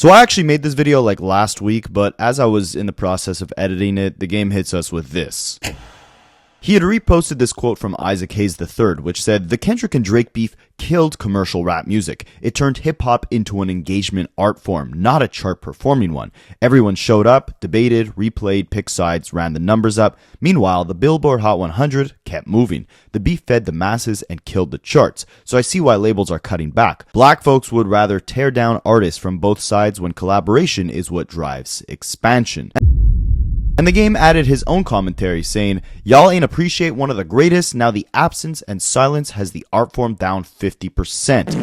So I actually made this video like last week, but as I was in the process of editing it, the game hits us with this. He had reposted this quote from Isaac Hayes III, which said, "The Kendrick and Drake beef killed commercial rap music. It turned hip-hop into an engagement art form, not a chart-performing one. Everyone showed up, debated, replayed, picked sides, ran the numbers up. Meanwhile, the Billboard Hot 100 kept moving. The beef fed the masses and killed the charts. So I see why labels are cutting back. Black folks would rather tear down artists from both sides when collaboration is what drives expansion." And the game added his own commentary saying, "Y'all ain't appreciate one of the greatest, now the absence and silence has the art form down 50%.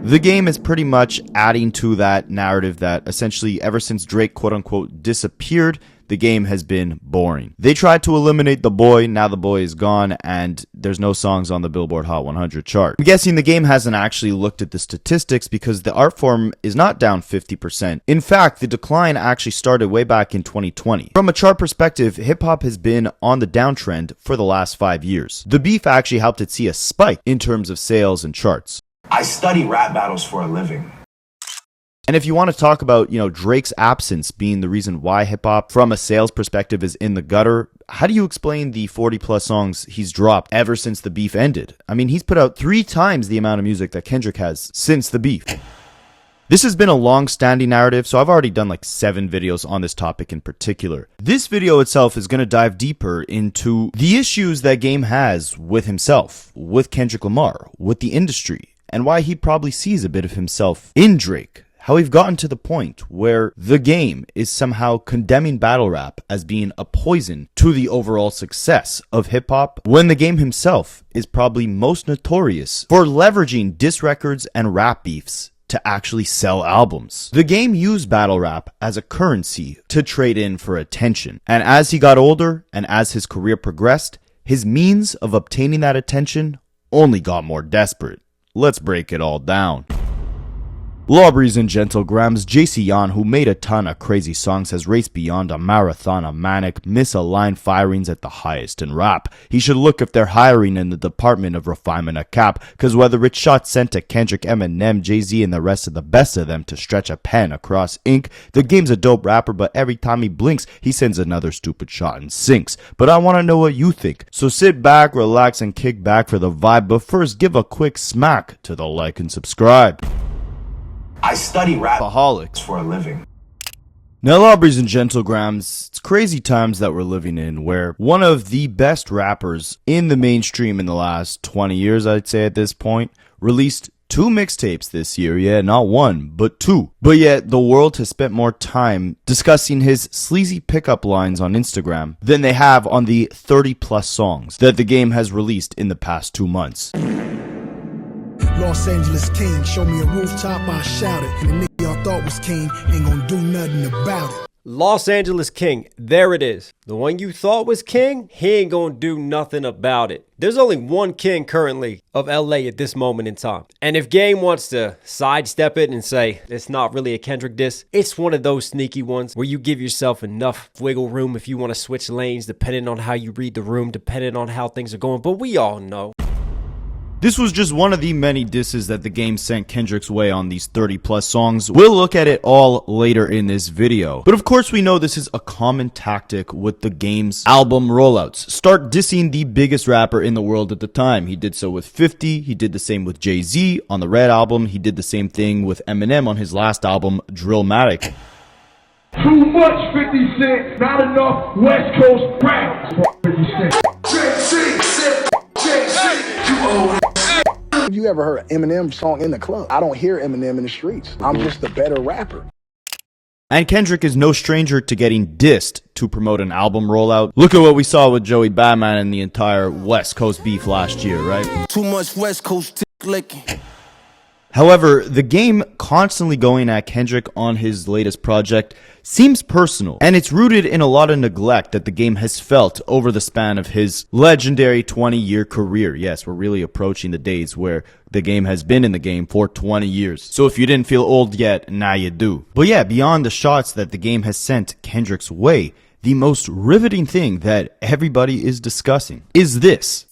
The game is pretty much adding to that narrative that essentially ever since Drake quote-unquote disappeared, the game has been boring. They tried to eliminate the boy, now the boy is gone, and there's no songs on the Billboard Hot 100 chart. I'm guessing the game hasn't actually looked at the statistics because the art form is not down 50%. In fact, the decline actually started way back in 2020. From a chart perspective, hip-hop has been on the downtrend for the last 5 years. The beef actually helped it see a spike in terms of sales and charts. I study rap battles for a living. And if you want to talk about, Drake's absence being the reason why hip-hop from a sales perspective is in the gutter, how do you explain the 40-plus songs he's dropped ever since the beef ended? I mean, he's put out 3 times the amount of music that Kendrick has since the beef. This has been a long-standing narrative, so I've already done like 7 videos on this topic in particular. This video itself is going to dive deeper into the issues that Game has with himself, with Kendrick Lamar, with the industry, and why he probably sees a bit of himself in Drake. How we've gotten to the point where the game is somehow condemning battle rap as being a poison to the overall success of hip-hop, when the game himself is probably most notorious for leveraging diss records and rap beefs to actually sell albums. The game used battle rap as a currency to trade in for attention, and as he got older and as his career progressed, his means of obtaining that attention only got more desperate. Let's break it all down. Lawbreeze and Gentlegrams, JC Yan, who made a ton of crazy songs, has raced beyond a marathon of manic, misaligned firings at the highest in rap. He should look if they're hiring in the Department of Refinement a cap, cause whether it's shots sent to Kendrick, Eminem, Jay-Z, and the rest of the best of them to stretch a pen across ink, the game's a dope rapper, but every time he blinks, he sends another stupid shot and sinks. But I wanna know what you think, so sit back, relax, and kick back for the vibe, but first give a quick smack to the like and subscribe. I study rapaholics for a living. Now, Lawbreeze and Gentlegrams, it's crazy times that we're living in, where one of the best rappers in the mainstream in the last 20 years, I'd say at this point, released 2 mixtapes this year. Yeah, not 1, but 2. But yet, the world has spent more time discussing his sleazy pickup lines on Instagram than they have on the 30-plus songs that the game has released in the past 2 months. Los Angeles King, show me a rooftop, I shouted. And the nigga y'all thought was king ain't gonna do nothing about it. Los Angeles King, there it is. The one you thought was king, he ain't gonna do nothing about it. There's only one king currently of LA at this moment in time. And if Game wants to sidestep it and say it's not really a Kendrick diss, it's one of those sneaky ones where you give yourself enough wiggle room if you want to switch lanes depending on how you read the room, depending on how things are going. But we all know. This was just one of the many disses that the game sent Kendrick's way on these 30-plus songs. We'll look at it all later in this video. But of course we know this is a common tactic with the game's album rollouts. Start dissing the biggest rapper in the world at the time. He did so with 50, he did the same with Jay-Z on the Red album, he did the same thing with Eminem on his last album, Drillmatic. Too much 50 Cent, not enough West Coast rap. 50 Cent. Have you ever heard an Eminem song in the club? I don't hear Eminem in the streets. I'm just a better rapper. And Kendrick is no stranger to getting dissed to promote an album rollout. Look at what we saw with Joey Batman and the entire West Coast beef last year, right? Too much West Coast dick licking. However, the game constantly going at Kendrick on his latest project seems personal, and it's rooted in a lot of neglect that the game has felt over the span of his legendary 20-year career. Yes, we're really approaching the days where the game has been in the game for 20 years. So if you didn't feel old yet, now you do. But yeah, beyond the shots that the game has sent Kendrick's way, the most riveting thing that everybody is discussing is this.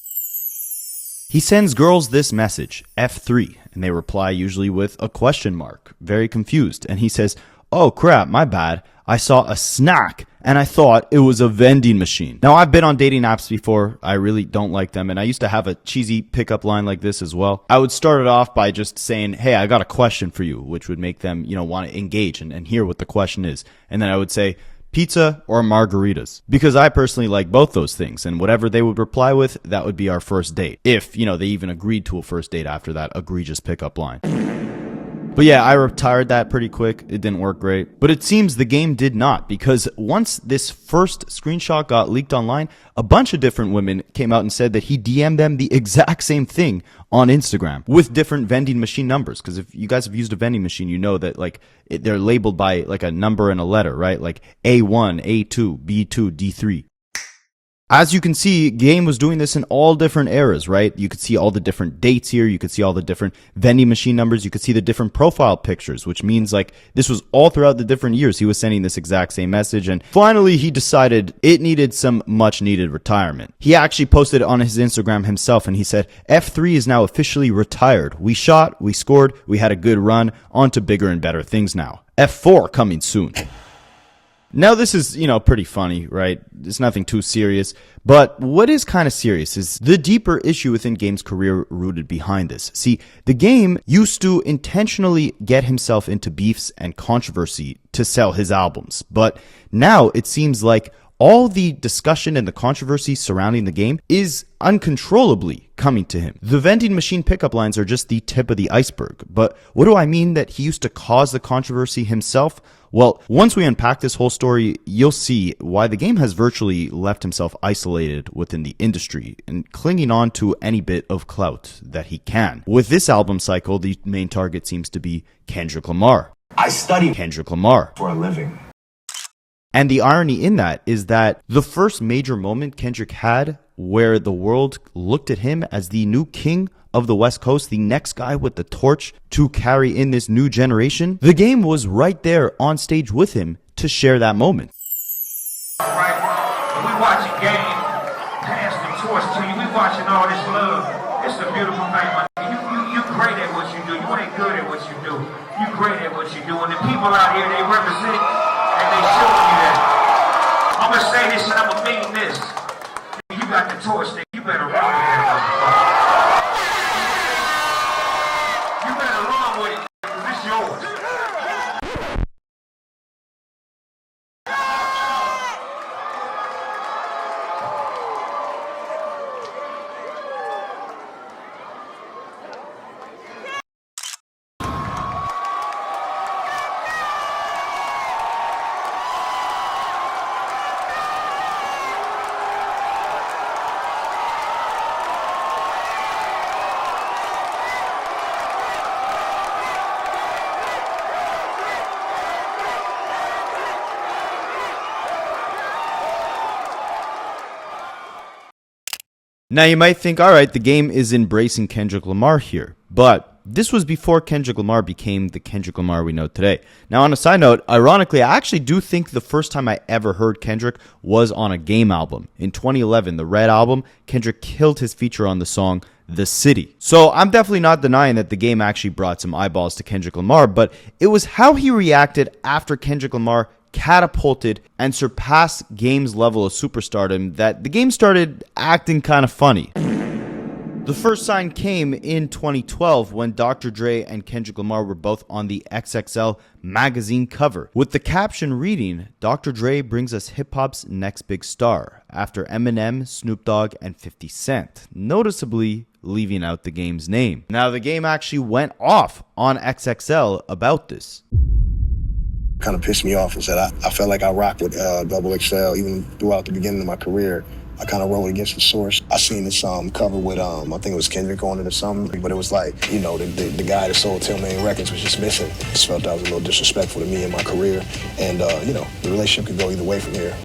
He sends girls this message, F3. And they reply usually with a question mark, very confused. And he says, "Oh crap, my bad. I saw a snack and I thought it was a vending machine." Now, I've been on dating apps before. I really don't like them. And I used to have a cheesy pickup line like this as well. I would start it off by just saying, "Hey, I got a question for you," which would make them, want to engage and hear what the question is. And then I would say, "Pizza or margaritas?" Because I personally like both those things. And whatever they would reply with, that would be our first date. If, they even agreed to a first date after that egregious pickup line. But yeah, I retired that pretty quick. It didn't work great. But it seems the game did not, because once this first screenshot got leaked online, a bunch of different women came out and said that he DM'd them the exact same thing on Instagram with different vending machine numbers. Because if you guys have used a vending machine, you know that they're labeled by like a number and a letter, right? Like A1, A2, B2, D3. As you can see, Game was doing this in all different eras, right? You could see all the different dates here. You could see all the different vending machine numbers. You could see the different profile pictures, which means this was all throughout the different years. He was sending this exact same message. And finally, he decided it needed some much needed retirement. He actually posted on his Instagram himself and he said, "F3 is now officially retired. We shot, we scored, we had a good run. On to bigger and better things now. F4 coming soon." Now, this is, pretty funny, right? It's nothing too serious. But what is kind of serious is the deeper issue within Game's career rooted behind this. See, the Game used to intentionally get himself into beefs and controversy to sell his albums. But now it seems like all the discussion and the controversy surrounding the Game is uncontrollably coming to him. The vending machine pickup lines are just the tip of the iceberg. But what do I mean that he used to cause the controversy himself? Well, once we unpack this whole story, you'll see why the Game has virtually left himself isolated within the industry and clinging on to any bit of clout that he can. With this album cycle, the main target seems to be Kendrick Lamar. I study Kendrick Lamar for a living. And the irony in that is that the first major moment Kendrick had where the world looked at him as the new king of the West Coast, the next guy with the torch to carry in this new generation, the Game was right there on stage with him to share that moment. Right? We watching Game pass the torch to you. We watching all this love. It's a beautiful thing, man. You great at what you do. You ain't good at what you do. You great at what you do. And the people out here, they represent and they showing you that. I'm gonna say this and I'm gonna mean this. You got the torch, then you better run with it. You better run with it, because it's yours. Now you might think, all right, the Game is embracing Kendrick Lamar here, but this was before Kendrick Lamar became the Kendrick Lamar we know today. Now, on a side note, ironically, I actually do think the first time I ever heard Kendrick was on a Game album. In 2011, the Red album, Kendrick killed his feature on the song The City. So I'm definitely not denying that the Game actually brought some eyeballs to Kendrick Lamar, but it was how he reacted after Kendrick Lamar catapulted and surpassed Game's level of superstardom that the Game started acting kind of funny. The first sign came in 2012 when Dr. Dre and Kendrick Lamar were both on the XXL magazine cover, with the caption reading, "Dr. Dre brings us hip-hop's next big star," after Eminem, Snoop Dogg, and 50 Cent, noticeably leaving out the Game's name. Now, the Game actually went off on XXL about this. Kind of pissed me off is that I felt like I rocked with Double XL even throughout the beginning of my career. I kind of rode against the source. I seen this cover with I think it was Kendrick on it or something, but it was like, the guy that sold 10 million records was just missing. I just felt that was a little disrespectful to me and my career, and the relationship could go either way from here.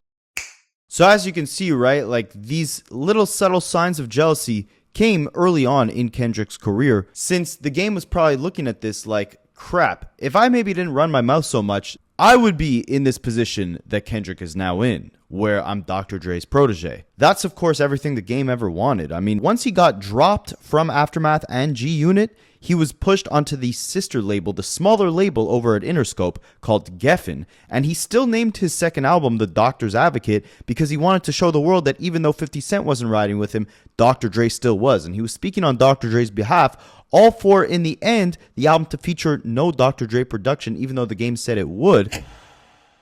So as you can see, right, these little subtle signs of jealousy came early on in Kendrick's career, since the Game was probably looking at this like, crap, if I maybe didn't run my mouth so much, I would be in this position that Kendrick is now in, where I'm Dr. Dre's protege. That's of course everything the game ever wanted. I mean, once he got dropped from Aftermath and G-Unit, he was pushed onto the sister label, the smaller label over at Interscope called Geffen, and he still named his second album The Doctor's Advocate because he wanted to show the world that even though 50 Cent wasn't riding with him, Dr. Dre still was, and he was speaking on Dr. Dre's behalf, all for, in the end, the album to feature no Dr. Dre production, even though the game said it would.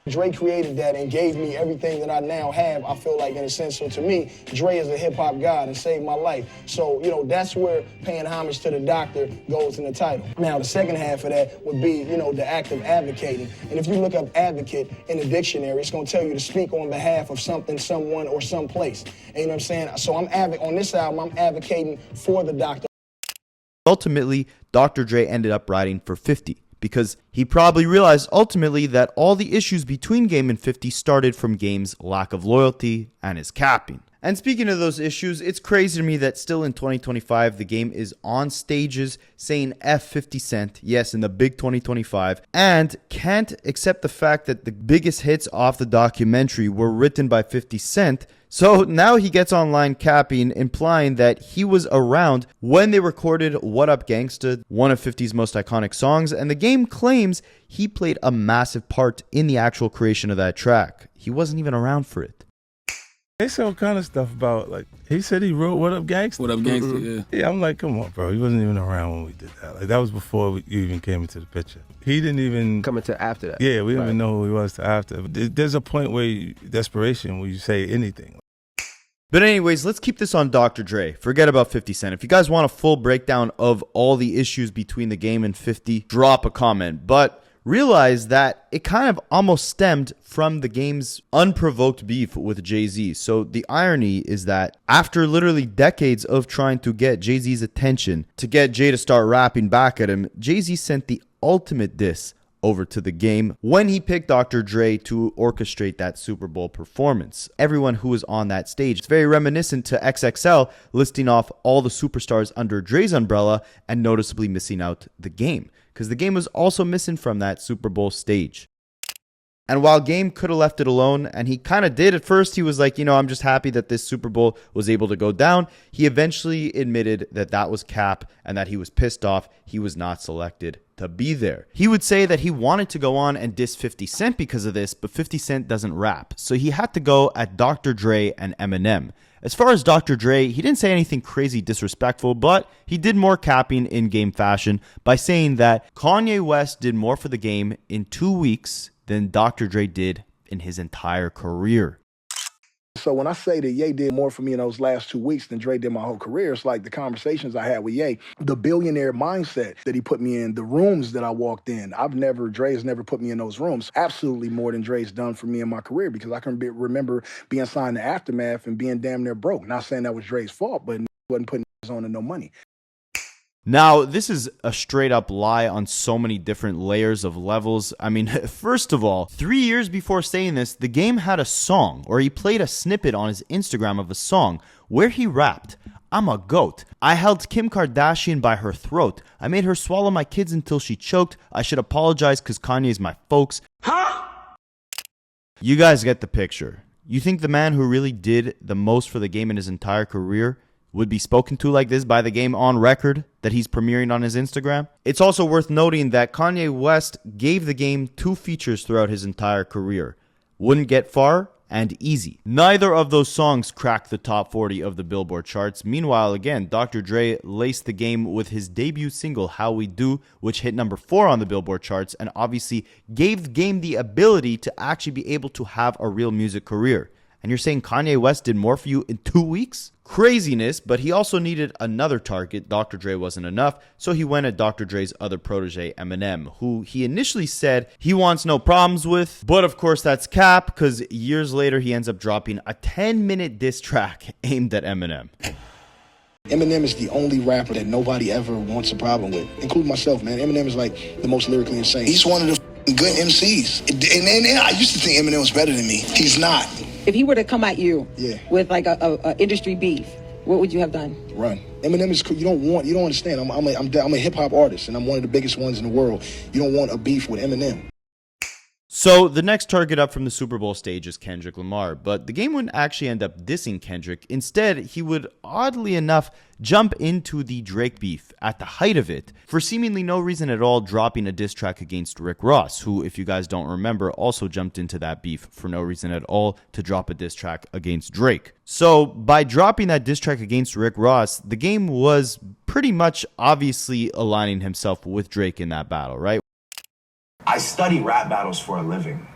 Dre created that and gave me everything that I now have, I feel like, in a sense. So to me, Dre is a hip-hop god and saved my life. So, you know, that's where paying homage to the doctor goes in the title. Now, the second half of that would be, you know, the act of advocating. And if you look up advocate in the dictionary, it's going to tell you to speak on behalf of something, someone, or someplace. And you know what I'm saying? So on this album, I'm advocating for the doctor. Ultimately, Dr. Dre ended up writing for 50. Because he probably realized ultimately that all the issues between Game and 50 started from Game's lack of loyalty and his capping. And speaking of those issues, it's crazy to me that still in 2025, the Game is on stages saying F 50 Cent, yes, in the big 2025, and can't accept the fact that the biggest hits off the documentary were written by 50 Cent. So now he gets online capping, implying that he was around when they recorded What Up Gangsta, one of 50's most iconic songs, and the Game claims he played a massive part in the actual creation of that track. He wasn't even around for it. They say all kind of stuff about, like, he said he wrote What Up Gangsta? What Up Gangsta, yeah. Yeah, I'm like, come on, bro. He wasn't even around when we did that. Like, that was before you even came into the picture. He didn't even... Coming to after that. Yeah, we didn't even know who he was to after. There's a point where desperation, where you say anything. But anyways, let's keep this on Dr. Dre. Forget about 50 Cent. If you guys want a full breakdown of all the issues between the Game and 50, drop a comment. But realize that it kind of almost stemmed from the Game's unprovoked beef with Jay-Z. So the irony is that after literally decades of trying to get Jay-Z's attention, to get Jay to start rapping back at him, Jay-Z sent the ultimate diss over to the Game when he picked Dr. Dre to orchestrate that Super Bowl performance. Everyone who was on that stage, it's very reminiscent to XXL listing off all the superstars under Dre's umbrella and noticeably missing out the Game, because the Game was also missing from that Super Bowl stage. And while Game could have left it alone, and he kind of did at first, he was like, you know, I'm just happy that this Super Bowl was able to go down. He eventually admitted that that was cap and that he was pissed off he was not selected to be there. He would say that he wanted to go on and diss 50 Cent because of this, but 50 Cent doesn't rap. So he had to go at Dr. Dre and Eminem. As far as Dr. Dre, he didn't say anything crazy disrespectful, but he did more capping in Game fashion by saying that Kanye West did more for the Game in 2 weeks than Dr. Dre did in his entire career. So when I say that Ye did more for me in those last 2 weeks than Dre did my whole career, it's like the conversations I had with Ye, the billionaire mindset that he put me in, the rooms that I walked in. Dre's never put me in those rooms. Absolutely more than Dre's done for me in my career, because I can remember being signed to Aftermath and being damn near broke. Not saying that was Dre's fault, but he wasn't putting his on to no money. Now, this is a straight up lie on so many different layers of levels. I mean, first of all, 3 years before saying this, the Game had a song, or he played a snippet on his Instagram of a song where he rapped, "I'm a goat. I held Kim Kardashian by her throat. I made her swallow my kids until she choked. I should apologize because Kanye's my folks." Huh? You guys get the picture. You think the man who really did the most for the Game in his entire career would be spoken to like this by the Game on record that he's premiering on his Instagram? It's also worth noting that Kanye West gave the Game 2 features throughout his entire career: Wouldn't Get Far and Easy. Neither of those songs cracked the top 40 of the Billboard charts. Meanwhile, again, Dr. Dre laced the Game with his debut single, How We Do, which hit number 4 on the Billboard charts and obviously gave the Game the ability to actually be able to have a real music career. And you're saying Kanye West did more for you in 2 weeks? Craziness, but he also needed another target. Dr. Dre wasn't enough, so he went at Dr. Dre's other protege, Eminem, who he initially said he wants no problems with. But of course, that's cap, because years later, he ends up dropping a 10-minute diss track aimed at Eminem. Eminem is the only rapper that nobody ever wants a problem with, including myself, man. Eminem is like the most lyrically insane. He's one of the good MCs. And I used to think Eminem was better than me. He's not. If he were to come at you with like a industry beef, what would you have done? Run. Eminem is cool. You don't understand. I'm a hip hop artist, and I'm one of the biggest ones in the world. You don't want a beef with Eminem. So the next target up from the Super Bowl stage is Kendrick Lamar, but the game wouldn't actually end up dissing Kendrick. Instead, he would, oddly enough, jump into the Drake beef at the height of it for seemingly no reason at all, dropping a diss track against Rick Ross, who, if you guys don't remember, also jumped into that beef for no reason at all to drop a diss track against Drake. So by dropping that diss track against Rick Ross, the game was pretty much obviously aligning himself with Drake in that battle, right? I study rap battles for a living.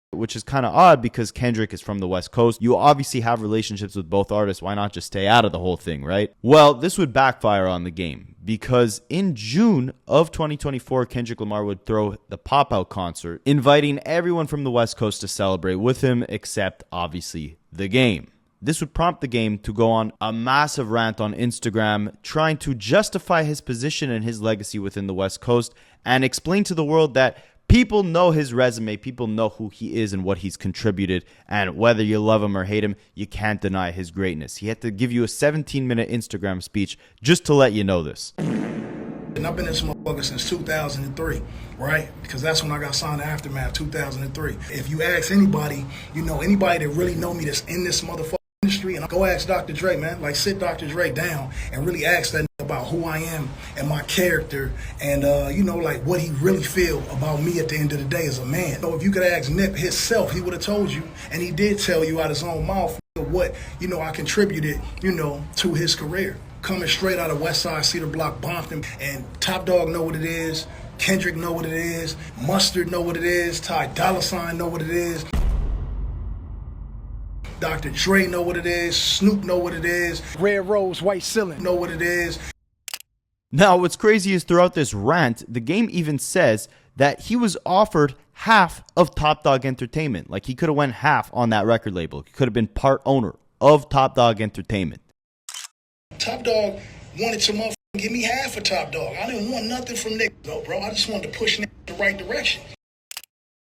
Which is kind of odd because Kendrick is from the West Coast. You obviously have relationships with both artists. Why not just stay out of the whole thing, right? Well, this would backfire on the game because in June of 2024, Kendrick Lamar would throw the Pop-Out concert, inviting everyone from the West Coast to celebrate with him, except obviously the game. This would prompt the game to go on a massive rant on Instagram, trying to justify his position and his legacy within the West Coast and explain to the world that people know his resume, people know who he is and what he's contributed, and whether you love him or hate him, you can't deny his greatness. He had to give you a 17-minute Instagram speech just to let you know this. And I've been in this motherfucker since 2003, right? Because that's when I got signed to Aftermath, 2003. If you ask anybody, anybody that really know me that's in this motherfucker industry, and go ask Dr. Dre, man. Like, sit Dr. Dre down and really ask that about who I am and my character and, like what he really feel about me at the end of the day as a man. So if you could ask Nip himself, he would have told you, and he did tell you out his own mouth what, I contributed, to his career. Coming straight out of West Side, Cedar Block, Bompton, and Top Dog know what it is, Kendrick know what it is, Mustard know what it is, Ty Dolla $ign know what it is, Dr. Dre know what it is, Snoop know what it is, Red Rose, White Ceiling know what it is. Now, what's crazy is throughout this rant, the game even says that he was offered half of Top Dog Entertainment. Like, he could have went half on that record label. He could have been part owner of Top Dog Entertainment. Top Dog wanted to motherfucking give me half of Top Dog. I didn't want nothing from niggas though, bro. I just wanted to push niggas in the right direction.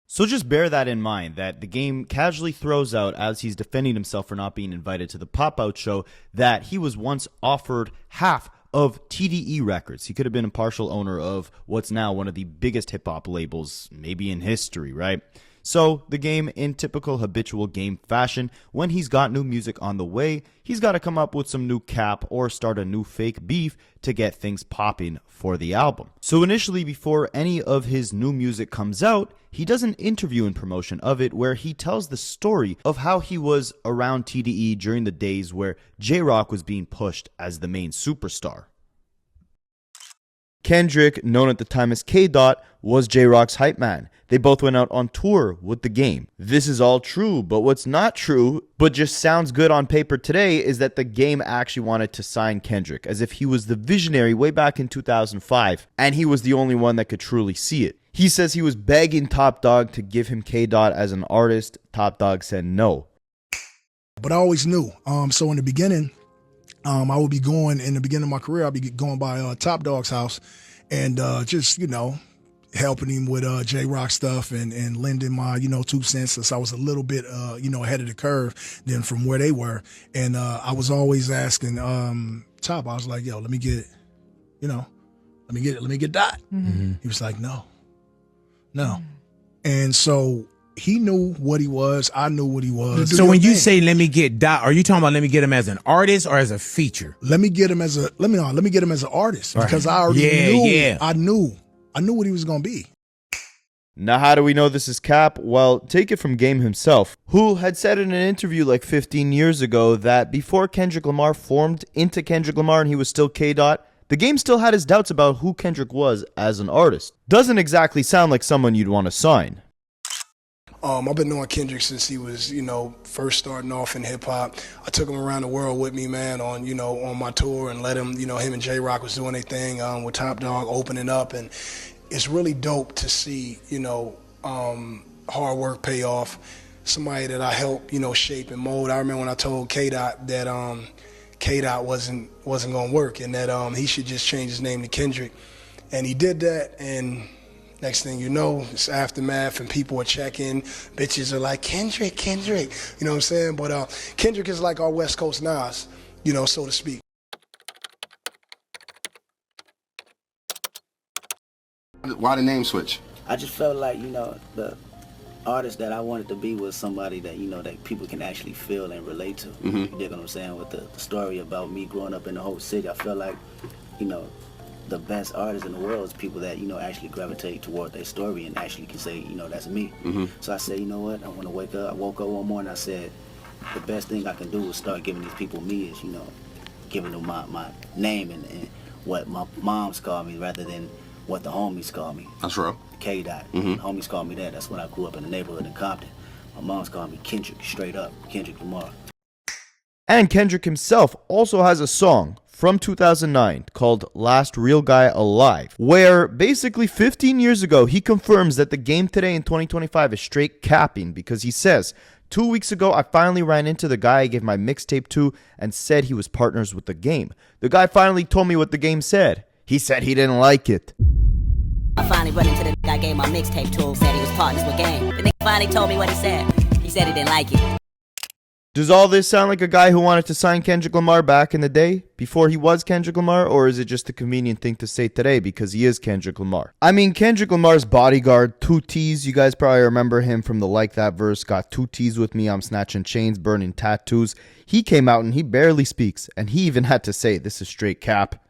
So just bear that in mind, that the game casually throws out, as he's defending himself for not being invited to the Pop-Out show, that he was once offered half of TDE Records. He could have been a partial owner of what's now one of the biggest hip-hop labels, maybe in history, right? So the game, in typical habitual game fashion, when he's got new music on the way, he's got to come up with some new cap or start a new fake beef to get things popping for the album. So initially, before any of his new music comes out, he does an interview and promotion of it where he tells the story of how he was around TDE during the days where J-Rock was being pushed as the main superstar. Kendrick, known at the time as K-Dot, was J-Rock's hype man. They both went out on tour with the game. This is all true, but what's not true, but just sounds good on paper today, is that the game actually wanted to sign Kendrick, as if he was the visionary way back in 2005, and he was the only one that could truly see it. He says he was begging Top Dog to give him K-Dot as an artist. Top Dog said no. But I always knew. So in the beginning, I would be going, in the beginning of my career, I'd be going by Top Dog's house and just, helping him with J-Rock stuff and lending my, 2 cents, since I was a little bit, ahead of the curve than from where they were. And I was always asking Top, I was like, yo, let me get Dot. Mm-hmm. He was like, no. And so he knew what he was. I knew what he was. So when you say let me get Dot, are you talking about let me get him as an artist or as a feature? Let me get him as an artist, because I already knew. Yeah. I knew what he was gonna be. Now, how do we know this is cap? Well, take it from Game himself, who had said in an interview like 15 years ago that before Kendrick Lamar formed into Kendrick Lamar and he was still K-Dot, the game still had his doubts about who Kendrick was as an artist. Doesn't exactly sound like someone you'd want to sign. I've been knowing Kendrick since he was, first starting off in hip hop. I took him around the world with me, man, on my tour, and let him, him and J-Rock was doing their thing with Top Dog opening up, and it's really dope to see, hard work pay off. Somebody that I helped, shape and mold. I remember when I told K-Dot that K-Dot wasn't gonna work, and that he should just change his name to Kendrick, and he did that, and next thing you know, it's Aftermath and people are checking. Bitches are like, Kendrick. You know what I'm saying? But Kendrick is like our West Coast Nas, so to speak. Why the name switch? I just felt like, artist that I wanted to be was somebody that, you know, that people can actually feel and relate to. You dig what I'm saying? With the story about me growing up in the whole city, I feel like, you know, the best artists in the world is people that, you know, actually gravitate toward their story and actually can say, you know, that's me. So I said, you know what, I want to wake up. I woke up one morning, I said, the best thing I can do is start giving these people me is, you know, giving them my name and what my moms call me rather than what the homies call me. That's real. K-Dot. Homies call me that. That's when I grew up in the neighborhood in Compton. My mom's called me Kendrick, straight up, Kendrick Lamar. And Kendrick himself also has a song from 2009 called Last Real Guy Alive, where basically 15 years ago he confirms that the game today in 2025 is straight capping because he says, 2 weeks ago I finally ran into the guy I gave my mixtape to and said he was partners with the game. The guy finally told me what the game said. He said he didn't like it. I finally run into the nigga I gave my mixtape to, said he was partners with Game. The nigga finally told me what he said. He said he didn't like it. Does all this sound like a guy who wanted to sign Kendrick Lamar back in the day, before he was Kendrick Lamar, or is it just a convenient thing to say today because he is Kendrick Lamar? I mean, Kendrick Lamar's bodyguard, 2 T's, you guys probably remember him from the Like That verse, got 2 T's with me, I'm snatching chains, burning tattoos. He came out and he barely speaks, and he even had to say, this is straight cap.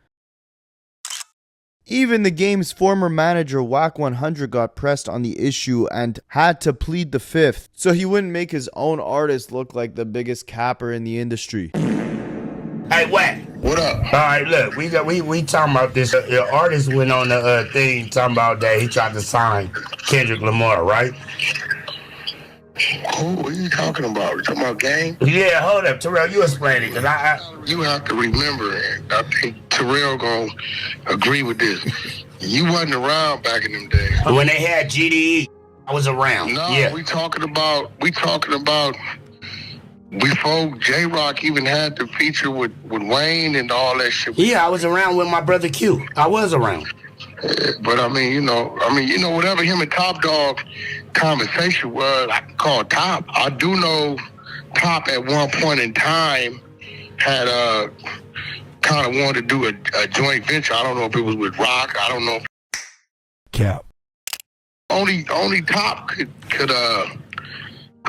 Even the game's former manager, Wack 100, got pressed on the issue and had to plead the fifth, so he wouldn't make his own artist look like the biggest capper in the industry. Hey, Wack. What up? All right, look, we talking about this. Your artist went on the thing talking about that he tried to sign Kendrick Lamar, right? What are you talking about? You talking about Game? Yeah, hold up, Terrell, you explain it, because You have to remember, I think Terrell gonna agree with this. You wasn't around back in them days. When they had GDE, I was around. No, yeah. we talking about before J-Rock even had the feature with Wayne and all that shit. Yeah, I was around with my brother Q. I was around. But I mean, whatever him and Top Dog conversation was, I can call Top. I do know Top at one point in time had kind of wanted to do a joint venture. I don't know if it was with Rock. I don't know. Cap. Only Top could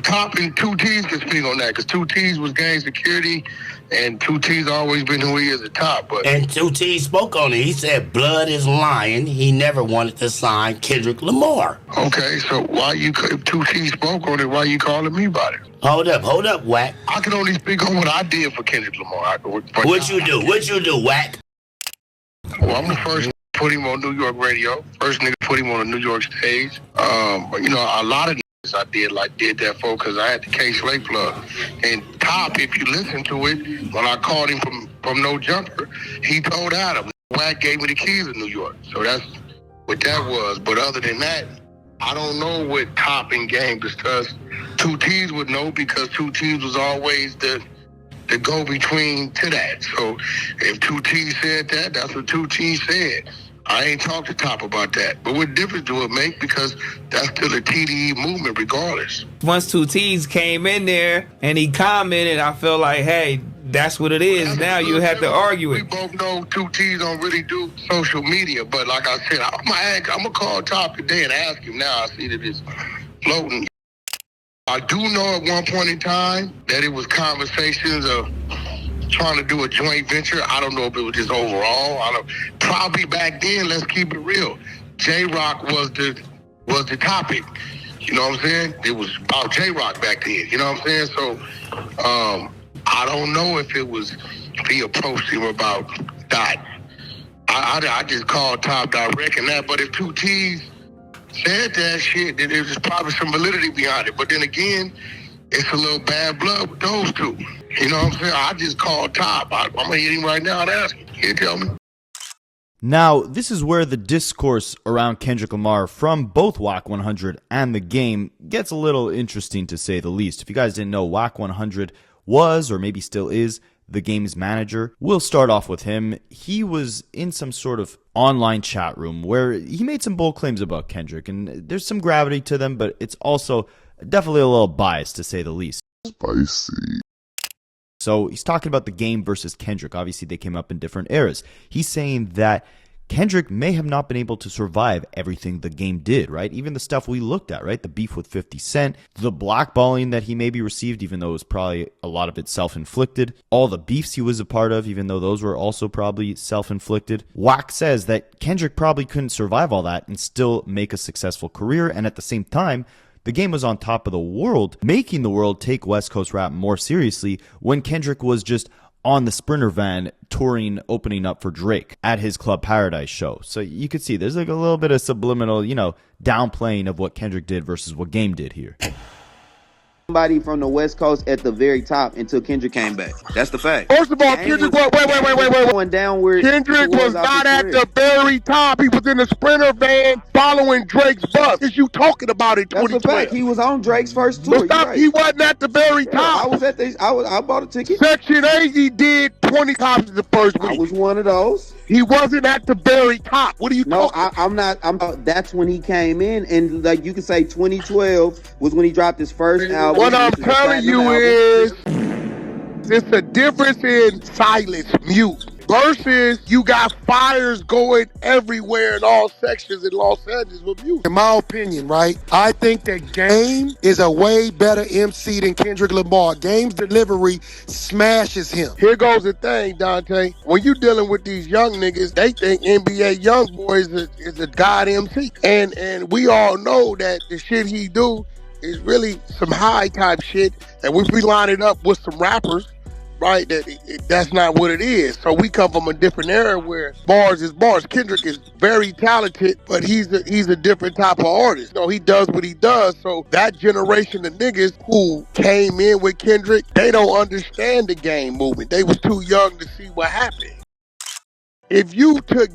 Top and 2 T's could speak on that because 2 T's was gang security and 2 T's always been who he is at Top. But and 2 T's spoke on it. He said blood is lying. He never wanted to sign Kendrick Lamar. Okay, so if 2 T's spoke on it, why you calling me about it? Hold up, Wack. I can only speak on what I did for Kendrick Lamar. What you do, Wack? Well, I'm the first put him on New York radio. First nigga put him on a New York stage. But a lot of niggas I did that for because I had the K-Slate plug. And Top, if you listen to it, when I called him from No Jumper, he told Adam, Wack gave me the keys to New York. So that's what that was. But other than that, I don't know what Top and Game discussed. 2 T's would know because 2 T's was always the go-between to that. So if 2 T's said that, that's what 2 T's said. I ain't talked to Top about that. But what difference do it make? Because that's still a TDE movement regardless. Once 2 T's came in there and he commented, I felt like, hey, that's what it is. Now you have to argue it. We both know 2 T's don't really do social media. But like I said, I'm going to call Top today and ask him now. I see that it's floating. I do know at one point in time that it was conversations of trying to do a joint venture. I don't know if it was just overall. Probably back then, let's keep it real. J-Rock was the topic. You know what I'm saying? It was about J-Rock back then. You know what I'm saying? So I don't know if he approached him about that. I just called Top direct and that. But if 2 T's said that shit, then there's probably some validity behind it. But then again, it's a little bad blood with those two. You know what I'm saying? I just called Top. I'm going to hit him right now and ask him. Can you tell me? Now, this is where the discourse around Kendrick Lamar from both Wack 100 and the game gets a little interesting to say the least. If you guys didn't know, Wack 100 was, or maybe still is, the game's manager. We'll start off with him. He was in some sort of online chat room where he made some bold claims about Kendrick, and there's some gravity to them, but it's also definitely a little biased to say the least. Spicy. So he's talking about the game versus Kendrick. Obviously, they came up in different eras. He's saying that Kendrick may have not been able to survive everything the game did, right? Even the stuff we looked at, right? The beef with 50 Cent, the blackballing that he maybe received, even though it was probably a lot of it self-inflicted, all the beefs he was a part of, even though those were also probably self-inflicted. Wack says that Kendrick probably couldn't survive all that and still make a successful career, and at the same time, the game was on top of the world, making the world take West Coast rap more seriously when Kendrick was just on the Sprinter van touring, opening up for Drake at his Club Paradise show. So you could see there's like a little bit of subliminal, downplaying of what Kendrick did versus what Game did here. Somebody from the West Coast at the very top until Kendrick came back. That's the fact. First of all, Kendrick wait. Going downward. Kendrick was not at the very top. He was in the Sprinter van following Drake's bus. Is you talking about it? That's a fact. He was on Drake's first tour. But stop, he wasn't at the very top. I was at this. I bought a ticket. Section 8, he did 20 copies the first week. I was one of those. He wasn't at the very top. What are you talking about? I'm not. That's when he came in, and like you could say 2012 was when he dropped his first album. What I'm telling you is, it's a difference in silence, mute, versus you got fires going everywhere in all sections in Los Angeles with music. In my opinion, right, I think that Game is a way better MC than Kendrick Lamar. Game's delivery smashes him. Here goes the thing, Dante. When you dealing with these young niggas, they think NBA YoungBoy is a god MC. And we all know that the shit he do is really some high type shit, and if we line it up with some rappers, right, that's not what it is. So we come from a different era where bars is bars. Kendrick is very talented, but he's a different type of artist. So he does what he does. So that generation of niggas who came in with Kendrick, they don't understand the game movement. They was too young to see what happened. If you took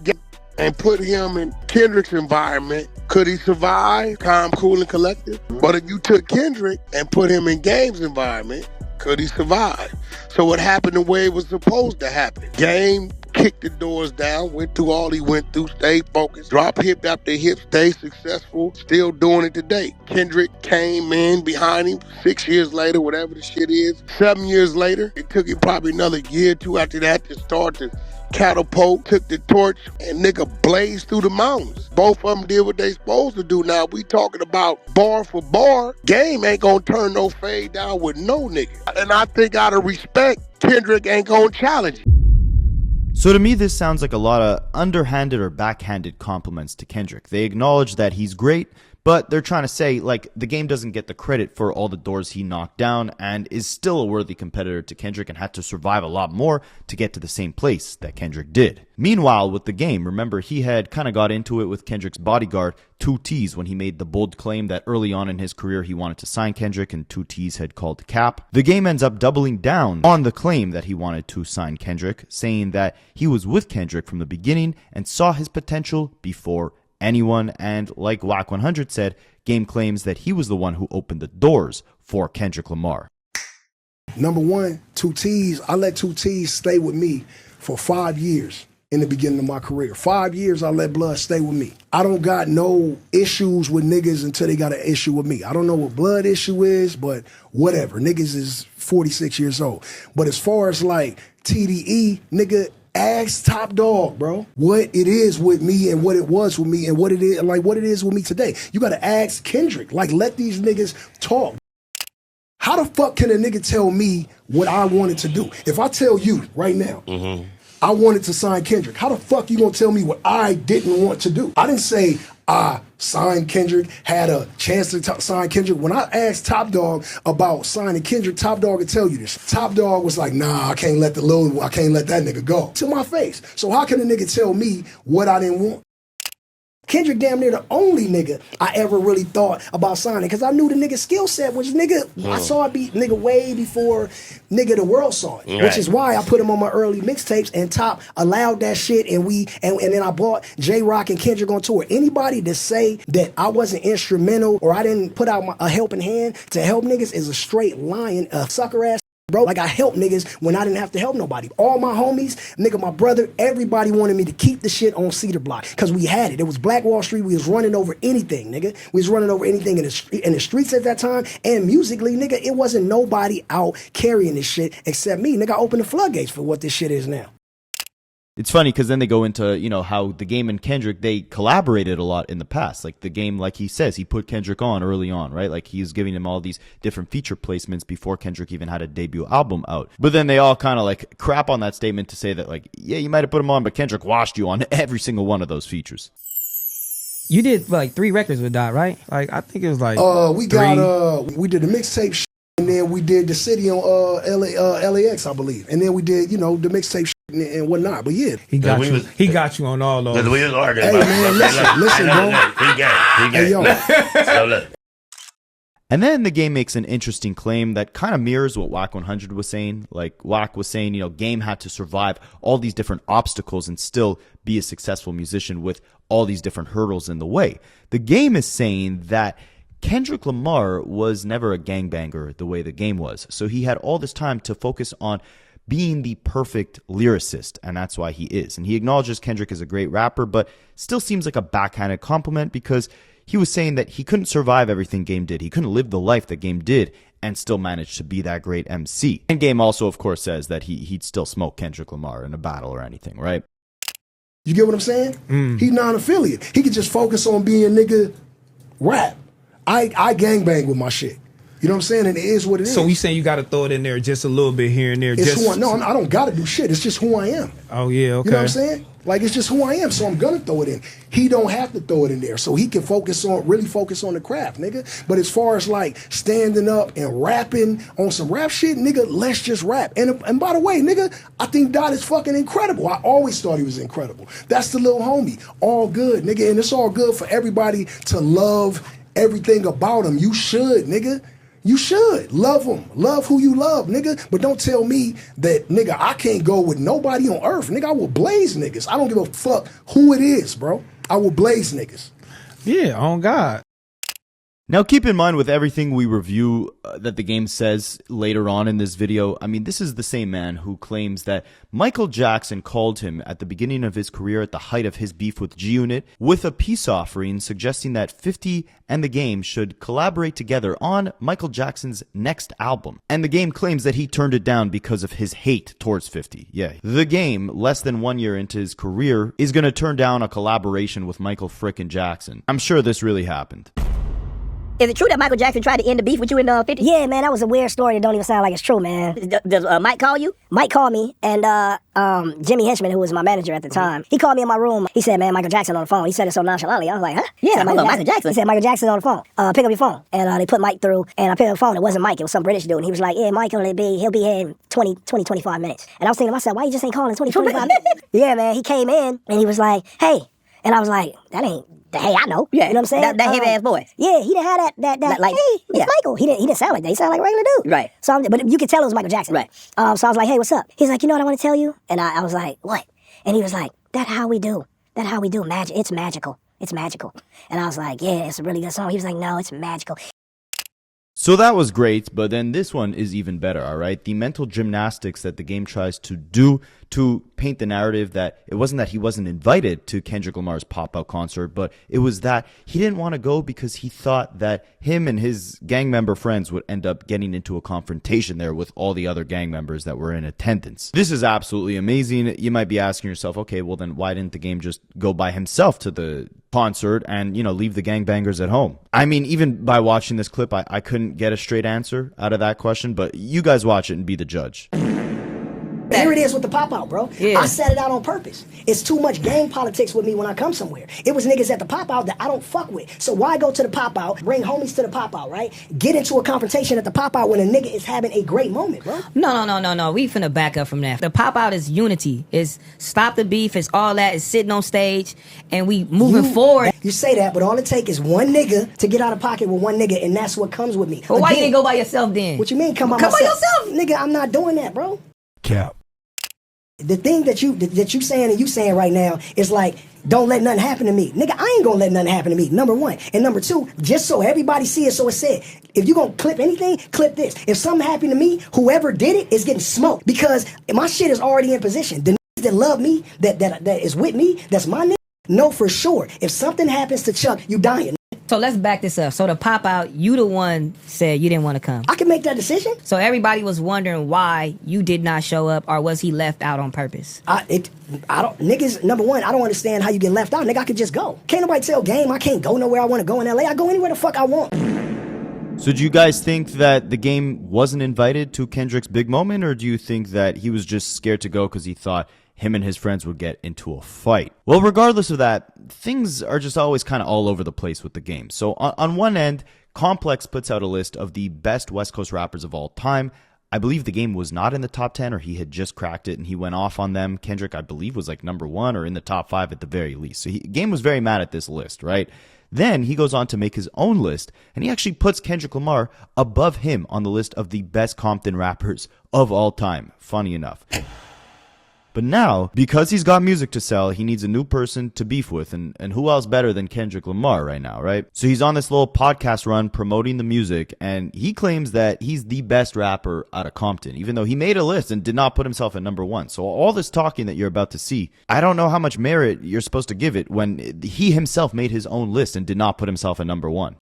and put him in Kendrick's environment, could he survive? Calm, cool, and collected. But if you took Kendrick and put him in Game's environment, could he survive? So what happened the way it was supposed to happen? Game kicked the doors down, went through all he went through, stayed focused, dropped hip after hip, stayed successful, still doing it today. Kendrick came in behind him 6 years later, whatever the shit is. 7 years later, it took him probably another year or two after that to start to catapult, took the torch, and nigga blazed through the mountains. Both of them did what they supposed to do. Now, we talking about bar for bar. Game ain't gonna turn no fade down with no nigga. And I think out of respect, Kendrick ain't gonna challenge it. So to me, this sounds like a lot of underhanded or backhanded compliments to Kendrick. They acknowledge that he's great, but they're trying to say, like, the game doesn't get the credit for all the doors he knocked down and is still a worthy competitor to Kendrick and had to survive a lot more to get to the same place that Kendrick did. Meanwhile, with the game, remember, he had kind of got into it with Kendrick's bodyguard, 2T's, when he made the bold claim that early on in his career he wanted to sign Kendrick and 2T's had called cap. The game ends up doubling down on the claim that he wanted to sign Kendrick, saying that he was with Kendrick from the beginning and saw his potential before anyone, and like Wack 100 said, Game claims that he was the one who opened the doors for Kendrick Lamar. Number one, 2T's, I let 2T's stay with me for 5 years in the beginning of my career. 5 years I let Blood stay with me. I don't got no issues with niggas until they got an issue with me. I don't know what Blood issue is, but whatever. Niggas is 46 years old. But as far as like TDE, nigga, ask Top Dog, bro, what it is with me and what it was with me and what it is, like what it is with me today. You gotta ask Kendrick. Like, let these niggas talk. How the fuck can a nigga tell me what I wanted to do? If I tell you right now, I wanted to sign Kendrick, how the fuck you gonna tell me what I didn't want to do? I didn't say I signed Kendrick, had a chance to sign Kendrick. When I asked Top Dog about signing Kendrick, Top Dog would tell you this. Top Dog was like, nah, I can't let that nigga go. To my face. So how can a nigga tell me what I didn't want? Kendrick damn near the only nigga I ever really thought about signing, because I knew the nigga's skill set, which I saw it be nigga way before nigga the world saw it, right. Which is why I put him on my early mixtapes, and Top allowed that shit, and then I brought J-Rock and Kendrick on tour. Anybody to say that I wasn't instrumental or I didn't put out a helping hand to help niggas is a straight lying, a sucker ass. Bro, like I helped niggas when I didn't have to help nobody. All my homies, nigga, my brother, everybody wanted me to keep the shit on Cedar Block because we had it. It was Black Wall Street. We was running over anything, nigga. We was running over anything in the streets at that time. And musically, nigga, it wasn't nobody out carrying this shit except me. Nigga, I opened the floodgates for what this shit is now. It's funny because then they go into, how The Game and Kendrick, they collaborated a lot in the past. Like The Game, like he says, he put Kendrick on early on, right? Like he was giving him all these different feature placements before Kendrick even had a debut album out. But then they all kind of like crap on that statement to say that like, yeah, you might have put him on, but Kendrick washed you on every single one of those features. You did like 3 records with Dot, right? Like I think it was like we did the mixtape shit, and then we did the city on LAX, I believe. And then we did, the mixtape shit and whatnot. But yeah. He got you on all those. Because we was arguing Hey about man, it. listen, bro. He got it. Hey, yo. So look. And then The Game makes an interesting claim that kind of mirrors what Wack 100 was saying. Like Wack was saying, Game had to survive all these different obstacles and still be a successful musician with all these different hurdles in the way. The Game is saying that Kendrick Lamar was never a gangbanger the way The Game was. So he had all this time to focus on being the perfect lyricist, and that's why he is. And he acknowledges Kendrick is a great rapper, but still seems like a backhanded compliment because he was saying that he couldn't survive everything Game did. He couldn't live the life that Game did and still manage to be that great MC. And Game also, of course, says that he'd still smoke Kendrick Lamar in a battle or anything, right? You get what I'm saying? He non-affiliate. He could just focus on being rap. I gangbang with my shit. You know what I'm saying? And it is what it is. So you saying you got to throw it in there just a little bit here and there? It's who I don't got to do shit. It's just who I am. Oh, yeah, okay. You know what I'm saying? Like, it's just who I am, so I'm going to throw it in. He don't have to throw it in there, so he can really focus on the craft, nigga. But as far as, like, standing up and rapping on some rap shit, nigga, let's just rap. And by the way, nigga, I think Dot is fucking incredible. I always thought he was incredible. That's the little homie. All good, nigga, and it's all good for everybody to love everything about him. You should, nigga. You should love him. Love who you love, nigga. But don't tell me that, nigga, I can't go with nobody on earth. Nigga, I will blaze niggas. I don't give a fuck who it is, bro. I will blaze niggas. Yeah, on God. Now, keep in mind with everything we review that The Game says later on in this video, I mean, this is the same man who claims that Michael Jackson called him at the beginning of his career at the height of his beef with G-Unit with a peace offering suggesting that 50 and The Game should collaborate together on Michael Jackson's next album. And The Game claims that he turned it down because of his hate towards 50. Yeah, The Game, less than 1 year into his career, is going to turn down a collaboration with Michael frickin' Jackson. I'm sure this really happened. Is it true that Michael Jackson tried to end the beef with you in 50? Yeah, man, that was a weird story that don't even sound like it's true, man. Does Mike call you? Mike called me, and Jimmy Henchman, who was my manager at the time, he called me in my room. He said, man, Michael Jackson on the phone. He said it so nonchalantly. I was like, huh? Yeah, Michael Jackson. He said, Michael Jackson on the phone. Pick up your phone. And they put Mike through, and I picked up the phone. It wasn't Mike. It was some British dude. And he was like, yeah, Mike, he'll be here in 25 minutes. And I was thinking to myself, why you just ain't calling 25 minutes? Yeah, man, he came in, and he was like, hey. And I was like, that ain't the hey I know. Yeah, you know what I'm saying? That heavy ass voice. Yeah, he didn't have that like, hey, it's Michael. He didn't sound like that. He sounded like a regular dude. Right. So but you could tell it was Michael Jackson. Right. So I was like, hey, what's up? He's like, you know what I want to tell you? And I was like, what? And he was like, that's how we do. That's how we do magic. It's magical. It's magical. And I was like, yeah, it's a really good song. He was like, no, it's magical. So that was great, but then this one is even better, all right? The mental gymnastics that The Game tries to do to paint the narrative that it wasn't that he wasn't invited to Kendrick Lamar's pop-out concert, but it was that he didn't want to go because he thought that him and his gang member friends would end up getting into a confrontation there with all the other gang members that were in attendance. This is absolutely amazing. You might be asking yourself, okay, well then why didn't The Game just go by himself to the concert and, leave the gangbangers at home? I mean, even by watching this clip, I couldn't get a straight answer out of that question, but you guys watch it and be the judge. Here it is with the pop-out, bro. Yeah. I set it out on purpose. It's too much gang politics with me when I come somewhere. It was niggas at the pop-out that I don't fuck with. So why go to the pop-out, bring homies to the pop-out, right? Get into a confrontation at the pop-out when a nigga is having a great moment, bro. No. We finna back up from that. The pop-out is unity. It's stop the beef. It's all that. It's sitting on stage and we moving forward. You say that, but all it take is one nigga to get out of pocket with one nigga, and that's what comes with me. Well, why you didn't go by yourself then? What you mean come by myself? Nigga, I'm not doing that, bro. Cap. The thing that you saying right now is like, don't let nothing happen to me. Nigga, I ain't gonna let nothing happen to me, number one. And number two, just so everybody see it, so it's said. If you gonna clip anything, clip this. If something happened to me, whoever did it is getting smoked. Because my shit is already in position. The niggas that love me, that is with me, that's my nigga, know for sure. If something happens to Chuck, you dying. So let's back this up. So the pop out, you the one said you didn't want to come. I can make that decision. So everybody was wondering why you did not show up, or was he left out on purpose? Niggas, number one, I don't understand how you get left out. Nigga, I could just go. Can't nobody tell Game I can't go nowhere I want to go in LA. I go anywhere the fuck I want. So do you guys think that the Game wasn't invited to Kendrick's big moment, or do you think that he was just scared to go because he thought him and his friends would get into a fight? Well, regardless of that, things are just always kind of all over the place with the Game. So on one end, Complex puts out a list of the best West Coast rappers of all time. I believe the Game was not in the top 10, or he had just cracked it and he went off on them. Kendrick, I believe, was like number 1 or in the top 5 at the very least. So Game was very mad at this list, right? Then he goes on to make his own list, and he actually puts Kendrick Lamar above him on the list of the best Compton rappers of all time. Funny enough. But now, because he's got music to sell, he needs a new person to beef with, and who else better than Kendrick Lamar right now, right? So he's on this little podcast run promoting the music, and he claims that he's the best rapper out of Compton, even though he made a list and did not put himself at number 1. So all this talking that you're about to see, I don't know how much merit you're supposed to give it when he himself made his own list and did not put himself at number 1.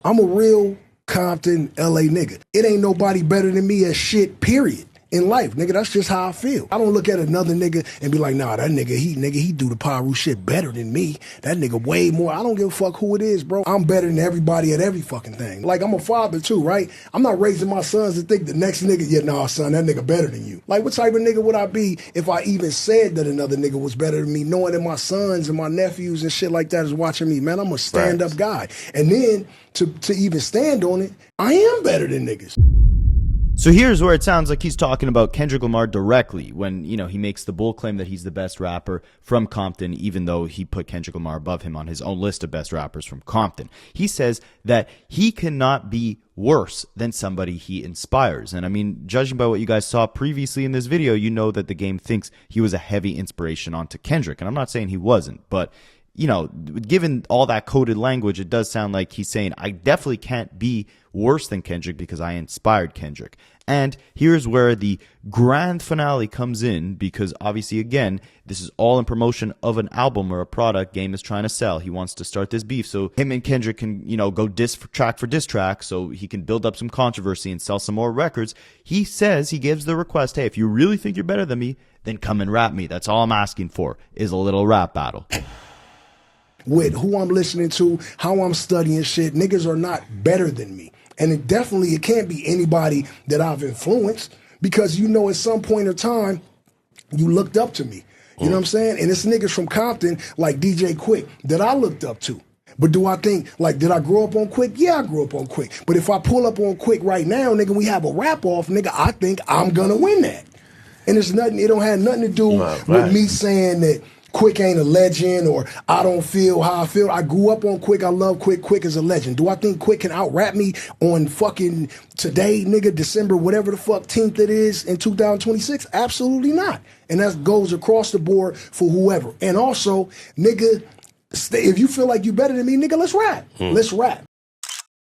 I'm a real Compton, LA nigga. It ain't nobody better than me at shit, period. In life, nigga, that's just how I feel. I don't look at another nigga and be like, nah, that nigga, he do the Paru shit better than me. That nigga way more. I don't give a fuck who it is, bro. I'm better than everybody at every fucking thing. Like, I'm a father too, right? I'm not raising my sons to think the next nigga, yeah, nah, son, that nigga better than you. Like, what type of nigga would I be if I even said that another nigga was better than me, knowing that my sons and my nephews and shit like that is watching me? Man, I'm a stand-up guy. And then, to even stand on it, I am better than niggas. So here's where it sounds like he's talking about Kendrick Lamar directly when, he makes the bold claim that he's the best rapper from Compton, even though he put Kendrick Lamar above him on his own list of best rappers from Compton. He says that he cannot be worse than somebody he inspires. And I mean, judging by what you guys saw previously in this video, you know that the Game thinks he was a heavy inspiration onto Kendrick. And I'm not saying he wasn't, but given all that coded language, it does sound like he's saying, I definitely can't be worse than Kendrick because I inspired Kendrick. And here's where the grand finale comes in, because obviously, again, this is all in promotion of an album or a product Game is trying to sell. He wants to start this beef so him and Kendrick can, go diss track for diss track so he can build up some controversy and sell some more records. He says, he gives the request, hey, if you really think you're better than me, then come and rap me. That's all I'm asking for, is a little rap battle. With who I'm listening to, how I'm studying shit, niggas are not better than me. And it can't be anybody that I've influenced, because at some point in time, you looked up to me. You know what I'm saying? And it's niggas from Compton, like DJ Quick, that I looked up to. But do I think, did I grow up on Quick? Yeah, I grew up on Quick. But if I pull up on Quick right now, nigga, we have a rap-off, nigga, I think I'm gonna win that. And it don't have nothing to do with me saying that Quick ain't a legend, or I don't feel how I feel. I grew up on Quick. I love Quick. Quick is a legend. Do I think Quick can out-rap me on fucking today, nigga, December, whatever the fuck 10th it is in 2026? Absolutely not. And that goes across the board for whoever. And also, nigga, if you feel like you better than me, nigga, let's rap. Let's rap.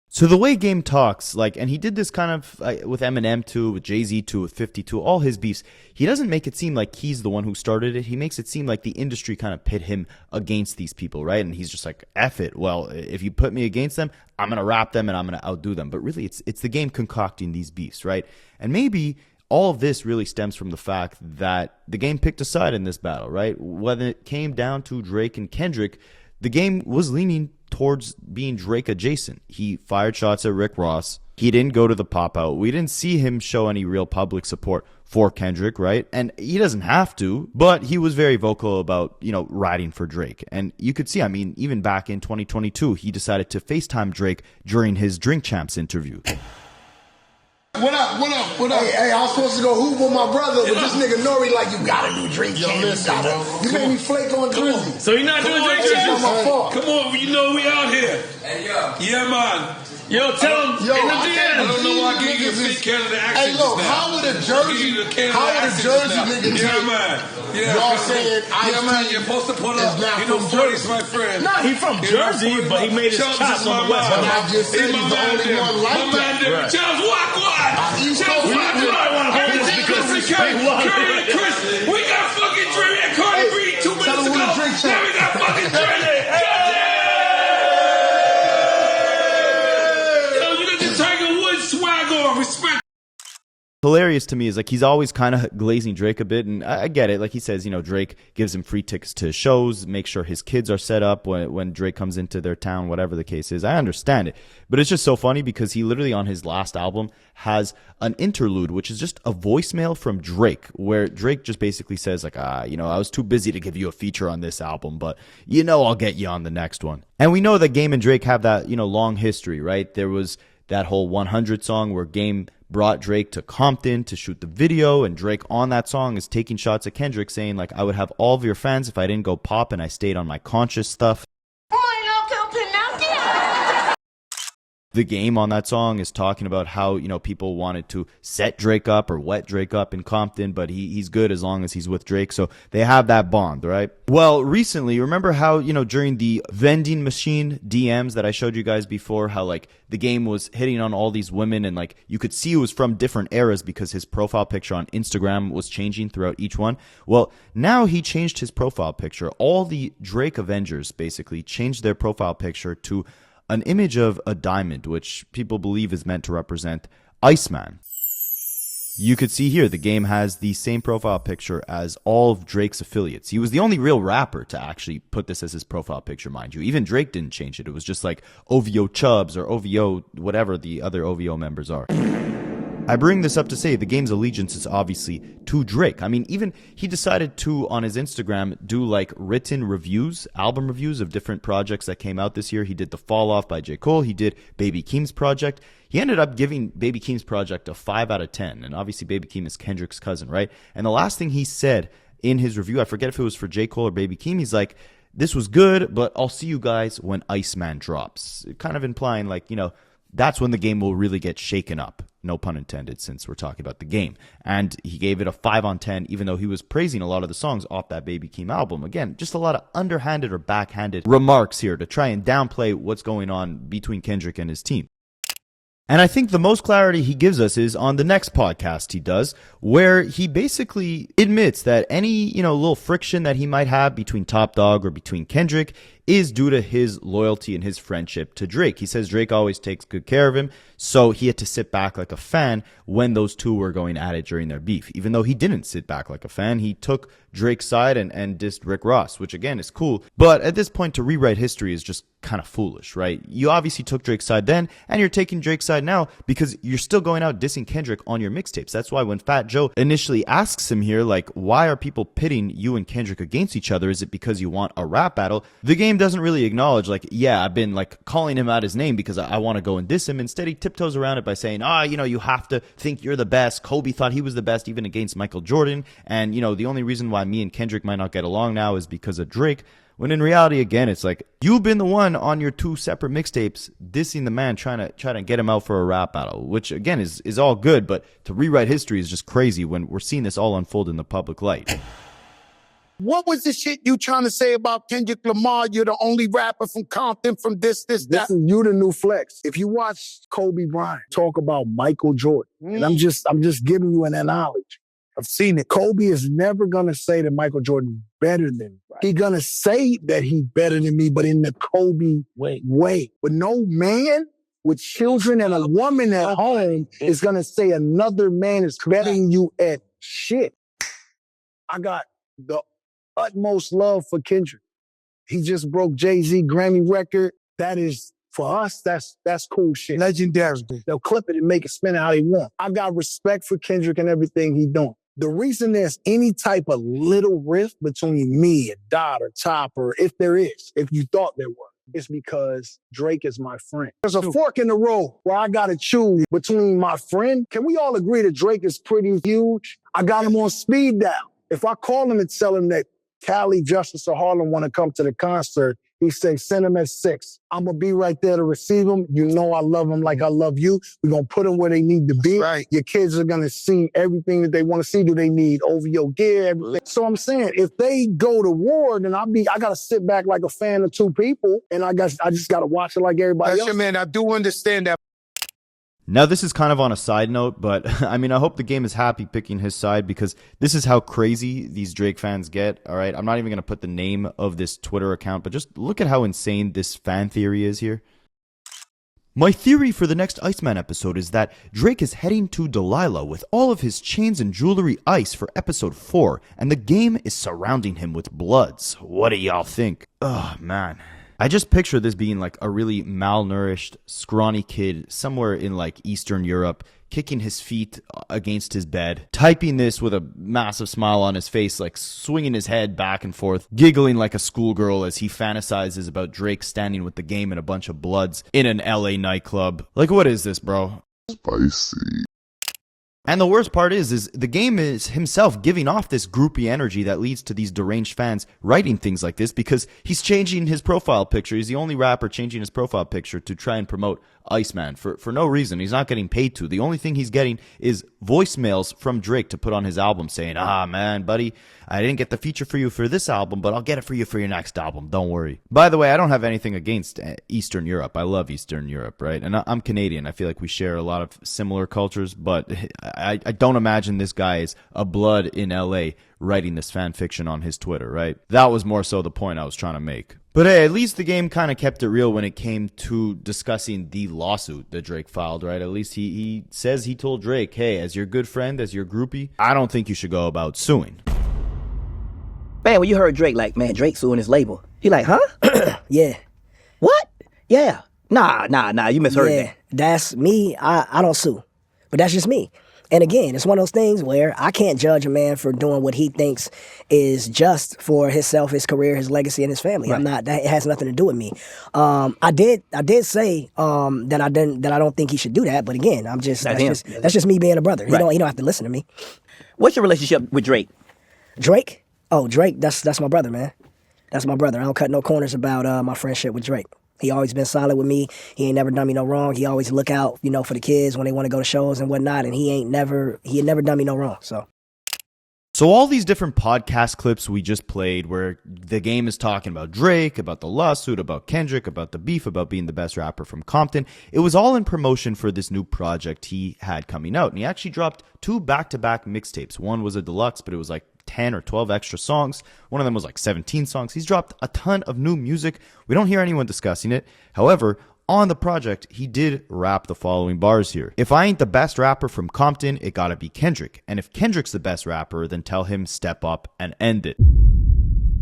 So the way Game talks, and he did this kind of with Eminem too, with Jay-Z too, with 50 too, all his beefs, he doesn't make it seem like he's the one who started it. He makes it seem like the industry kind of pit him against these people, right? And he's just like, F it. Well, if you put me against them, I'm going to rap them and I'm going to outdo them. But really, it's the Game concocting these beefs, right? And maybe all of this really stems from the fact that the Game picked a side in this battle, right? When it came down to Drake and Kendrick, the Game was leaning towards being Drake adjacent. He fired shots at Rick Ross. He didn't go to the pop out. We didn't see him show any real public support for Kendrick, right? And he doesn't have to, but he was very vocal about, riding for Drake. And you could see, even back in 2022, he decided to FaceTime Drake during his Drink Champs interview. What up? Hey, I was supposed to go hoop with my brother, but this nigga Nori you gotta do Drink Champs. You made me flake on Drizzy. So you're not doing Drink Champs? It's not my fault. Come on, we out here. Hey, yo. Yeah, man. Yo, tell him in the DM. I don't know why I gave you a fake Canada accent. Hey, look, how would a Jersey nigga Yeah, man. Y'all saying man, you're supposed to put up. Forty's my friend. Nah, he from Jersey, but he made his chops on the West Coast. I just said he's the only one like that. Charles Walkwad. We might want to hold this because it's Curry and Chris. We got fucking Dre and Carti 2 minutes ago. Now we got fucking Dre. respect. Hilarious to me is like he's always kind of glazing Drake a bit, and I get it. Like he says, you know, Drake gives him free tickets to shows, make sure his kids are set up when Drake comes into their town, whatever the case is. I understand it, but it's just so funny because he literally on his last album has an interlude, which is just a voicemail from Drake, where Drake just basically says like, you know, I was too busy to give you a feature on this album, but you know, I'll get you on the next one. And we know that Game and Drake have that, you know, long history, right? There was that whole 100 song where Game brought Drake to Compton to shoot the video, and Drake on that song is taking shots at Kendrick saying like, I would have all of your fans if I didn't go pop and I stayed on my conscious stuff. The Game on that song is talking about how, you know, people wanted to set Drake up or wet Drake up in Compton, but he's good as long as he's with Drake. So they have that bond, right? Well, recently, remember how, you know, during the vending machine DMs that I showed you guys before, how like the Game was hitting on all these women and like you could see it was from different eras because his profile picture on Instagram was changing throughout each one. Well, now he changed his profile picture. All the Drake Avengers basically changed their profile picture to an image of a diamond, which people believe is meant to represent Iceman. You could see here the Game has the same profile picture as all of Drake's affiliates. He was the only real rapper to actually put this as his profile picture, mind you. Even Drake didn't change it. It was just like OVO Chubbs or OVO, whatever the other OVO members are. I bring this up to say the Game's allegiance is obviously to Drake. I mean, even he decided to, on his Instagram, do like written reviews, album reviews of different projects that came out this year. He did The Fall Off by J. Cole. He did Baby Keem's project. He ended up giving Baby Keem's project a 5 out of 10. And obviously Baby Keem is Kendrick's cousin, right? And the last thing he said in his review, I forget if it was for J. Cole or Baby Keem, he's like, this was good, but I'll see you guys when Iceman drops. Kind of implying like, you know, that's when the Game will really get shaken up. No pun intended, since we're talking about the Game. And he gave it a 5 on 10, even though he was praising a lot of the songs off that Baby Keem album. Again, just a lot of underhanded or backhanded remarks here to try and downplay what's going on between Kendrick and his team. And I think the most clarity he gives us is on the next podcast he does, where he basically admits that any, you know, little friction that he might have between Top Dawg or between Kendrick is due to his loyalty and his friendship to Drake. He says Drake always takes good care of him, so he had to sit back like a fan when those two were going at it during their beef. Even though he didn't sit back like a fan, he took Drake's side and dissed Rick Ross, which again is cool. But at this point, to rewrite history is just kind of foolish, right? You obviously took Drake's side then, and you're taking Drake's side now because you're still going out dissing Kendrick on your mixtapes. That's why when Fat Joe initially asks him here, like, why are people pitting you and Kendrick against each other? Is it because you want a rap battle? The Game doesn't really acknowledge, like, yeah, I've been like calling him out his name because I want to go and diss him. Instead, he tiptoes around it by saying, you know, you have to think you're the best. Kobe thought he was the best even against Michael Jordan. And, you know, the only reason why me and Kendrick might not get along now is because of Drake. When in reality, again, it's like you've been the one on your 2 separate mixtapes dissing the man, trying to get him out for a rap battle, which again is all good, but to rewrite history is just crazy when we're seeing this all unfold in the public light. What was the shit you trying to say about Kendrick Lamar? You're the only rapper from Compton, from this, that. This is you the new flex. If you watch Kobe Bryant talk about Michael Jordan, and I'm just giving you an analogy. I've seen it. Kobe is never gonna say that Michael Jordan is better than me. He's gonna say that he's better than me, but in the Kobe way. But no man with children and a woman at home is gonna say another man is better than you at shit. I got the utmost love for Kendrick. He just broke Jay-Z Grammy record. That is, for us, that's cool shit. Legendary. They'll clip it and make it spin how they want. I got respect for Kendrick and everything he doing. The reason there's any type of little rift between me and Dot or Top, or if there is, if you thought there were, it's because Drake is my friend. There's a fork in the road where I gotta choose between my friend. Can we all agree that Drake is pretty huge? I got him on speed dial. If I call him and tell him that Cali, Justice, or Harlem want to come to the concert, he say, send them at 6. I'm going to be right there to receive them. You know I love them like I love you. We're going to put them where they need to be. Right. Your kids are going to see everything that they want to see. Do they need OVO gear, everything? So I'm saying, if they go to war, then I got to sit back like a fan of 2 people, and I just got to watch it like everybody else. That's your man. I do understand that. Now, this is kind of on a side note, but I mean, I hope the Game is happy picking his side because this is how crazy these Drake fans get, all right? I'm not even going to put the name of this Twitter account, but just look at how insane this fan theory is here. My theory for the next Iceman episode is that Drake is heading to Delilah with all of his chains and jewelry ice for episode 4, and the game is surrounding him with bloods. What do y'all think? Oh, man. I just picture this being like a really malnourished, scrawny kid somewhere in like Eastern Europe, kicking his feet against his bed, typing this with a massive smile on his face, like swinging his head back and forth, giggling like a schoolgirl as he fantasizes about Drake standing with the game and a bunch of bloods in an LA nightclub. Like, what is this, bro? Spicy. And the worst part is the game is himself giving off this groupie energy that leads to these deranged fans writing things like this because he's changing his profile picture. He's the only rapper changing his profile picture to try and promote Iceman for no reason. He's not getting paid to. The only thing he's getting is voicemails from Drake to put on his album saying, ah, man, buddy, I didn't get the feature for you for this album, but I'll get it for you for your next album. Don't worry. By the way, I don't have anything against Eastern Europe. I love Eastern Europe, right? And I'm Canadian. I feel like we share a lot of similar cultures, but I don't imagine this guy is a blood in LA writing this fan fiction on his Twitter, right? That was more so the point I was trying to make. But hey, at least the game kind of kept it real when it came to discussing the lawsuit that Drake filed, right? At least he says he told Drake, hey, as your good friend, as your groupie, I don't think you should go about suing. Man, when you heard Drake, like, man, Drake suing his label, he like, huh? Yeah. What? Yeah. Nah, you misheard that. That's me. I don't sue. But that's just me. And again, it's one of those things where I can't judge a man for doing what he thinks is just for himself, his career, his legacy, and his family. Right. That has nothing to do with me. I did say that I don't think he should do that. But again, that's just me being a brother. Right. He don't have to listen to me. What's your relationship with Drake? Drake? Oh, Drake. That's my brother, man. That's my brother. I don't cut no corners about my friendship with Drake. He always been solid with me. He ain't never done me no wrong. He always look out, for the kids when they want to go to shows and whatnot. And he had never done me no wrong. So all these different podcast clips we just played where the game is talking about Drake, about the lawsuit, about Kendrick, about the beef, about being the best rapper from Compton, it was all in promotion for this new project he had coming out. And he actually dropped 2 back-to-back mixtapes. One was a deluxe, but it was like 10 or 12 extra songs. One of them was like 17 songs. He's dropped a ton of new music. We don't hear anyone discussing it. However, on the project, he did rap the following bars here. If I ain't the best rapper from Compton, it gotta be Kendrick. And if Kendrick's the best rapper, then tell him step up and end it.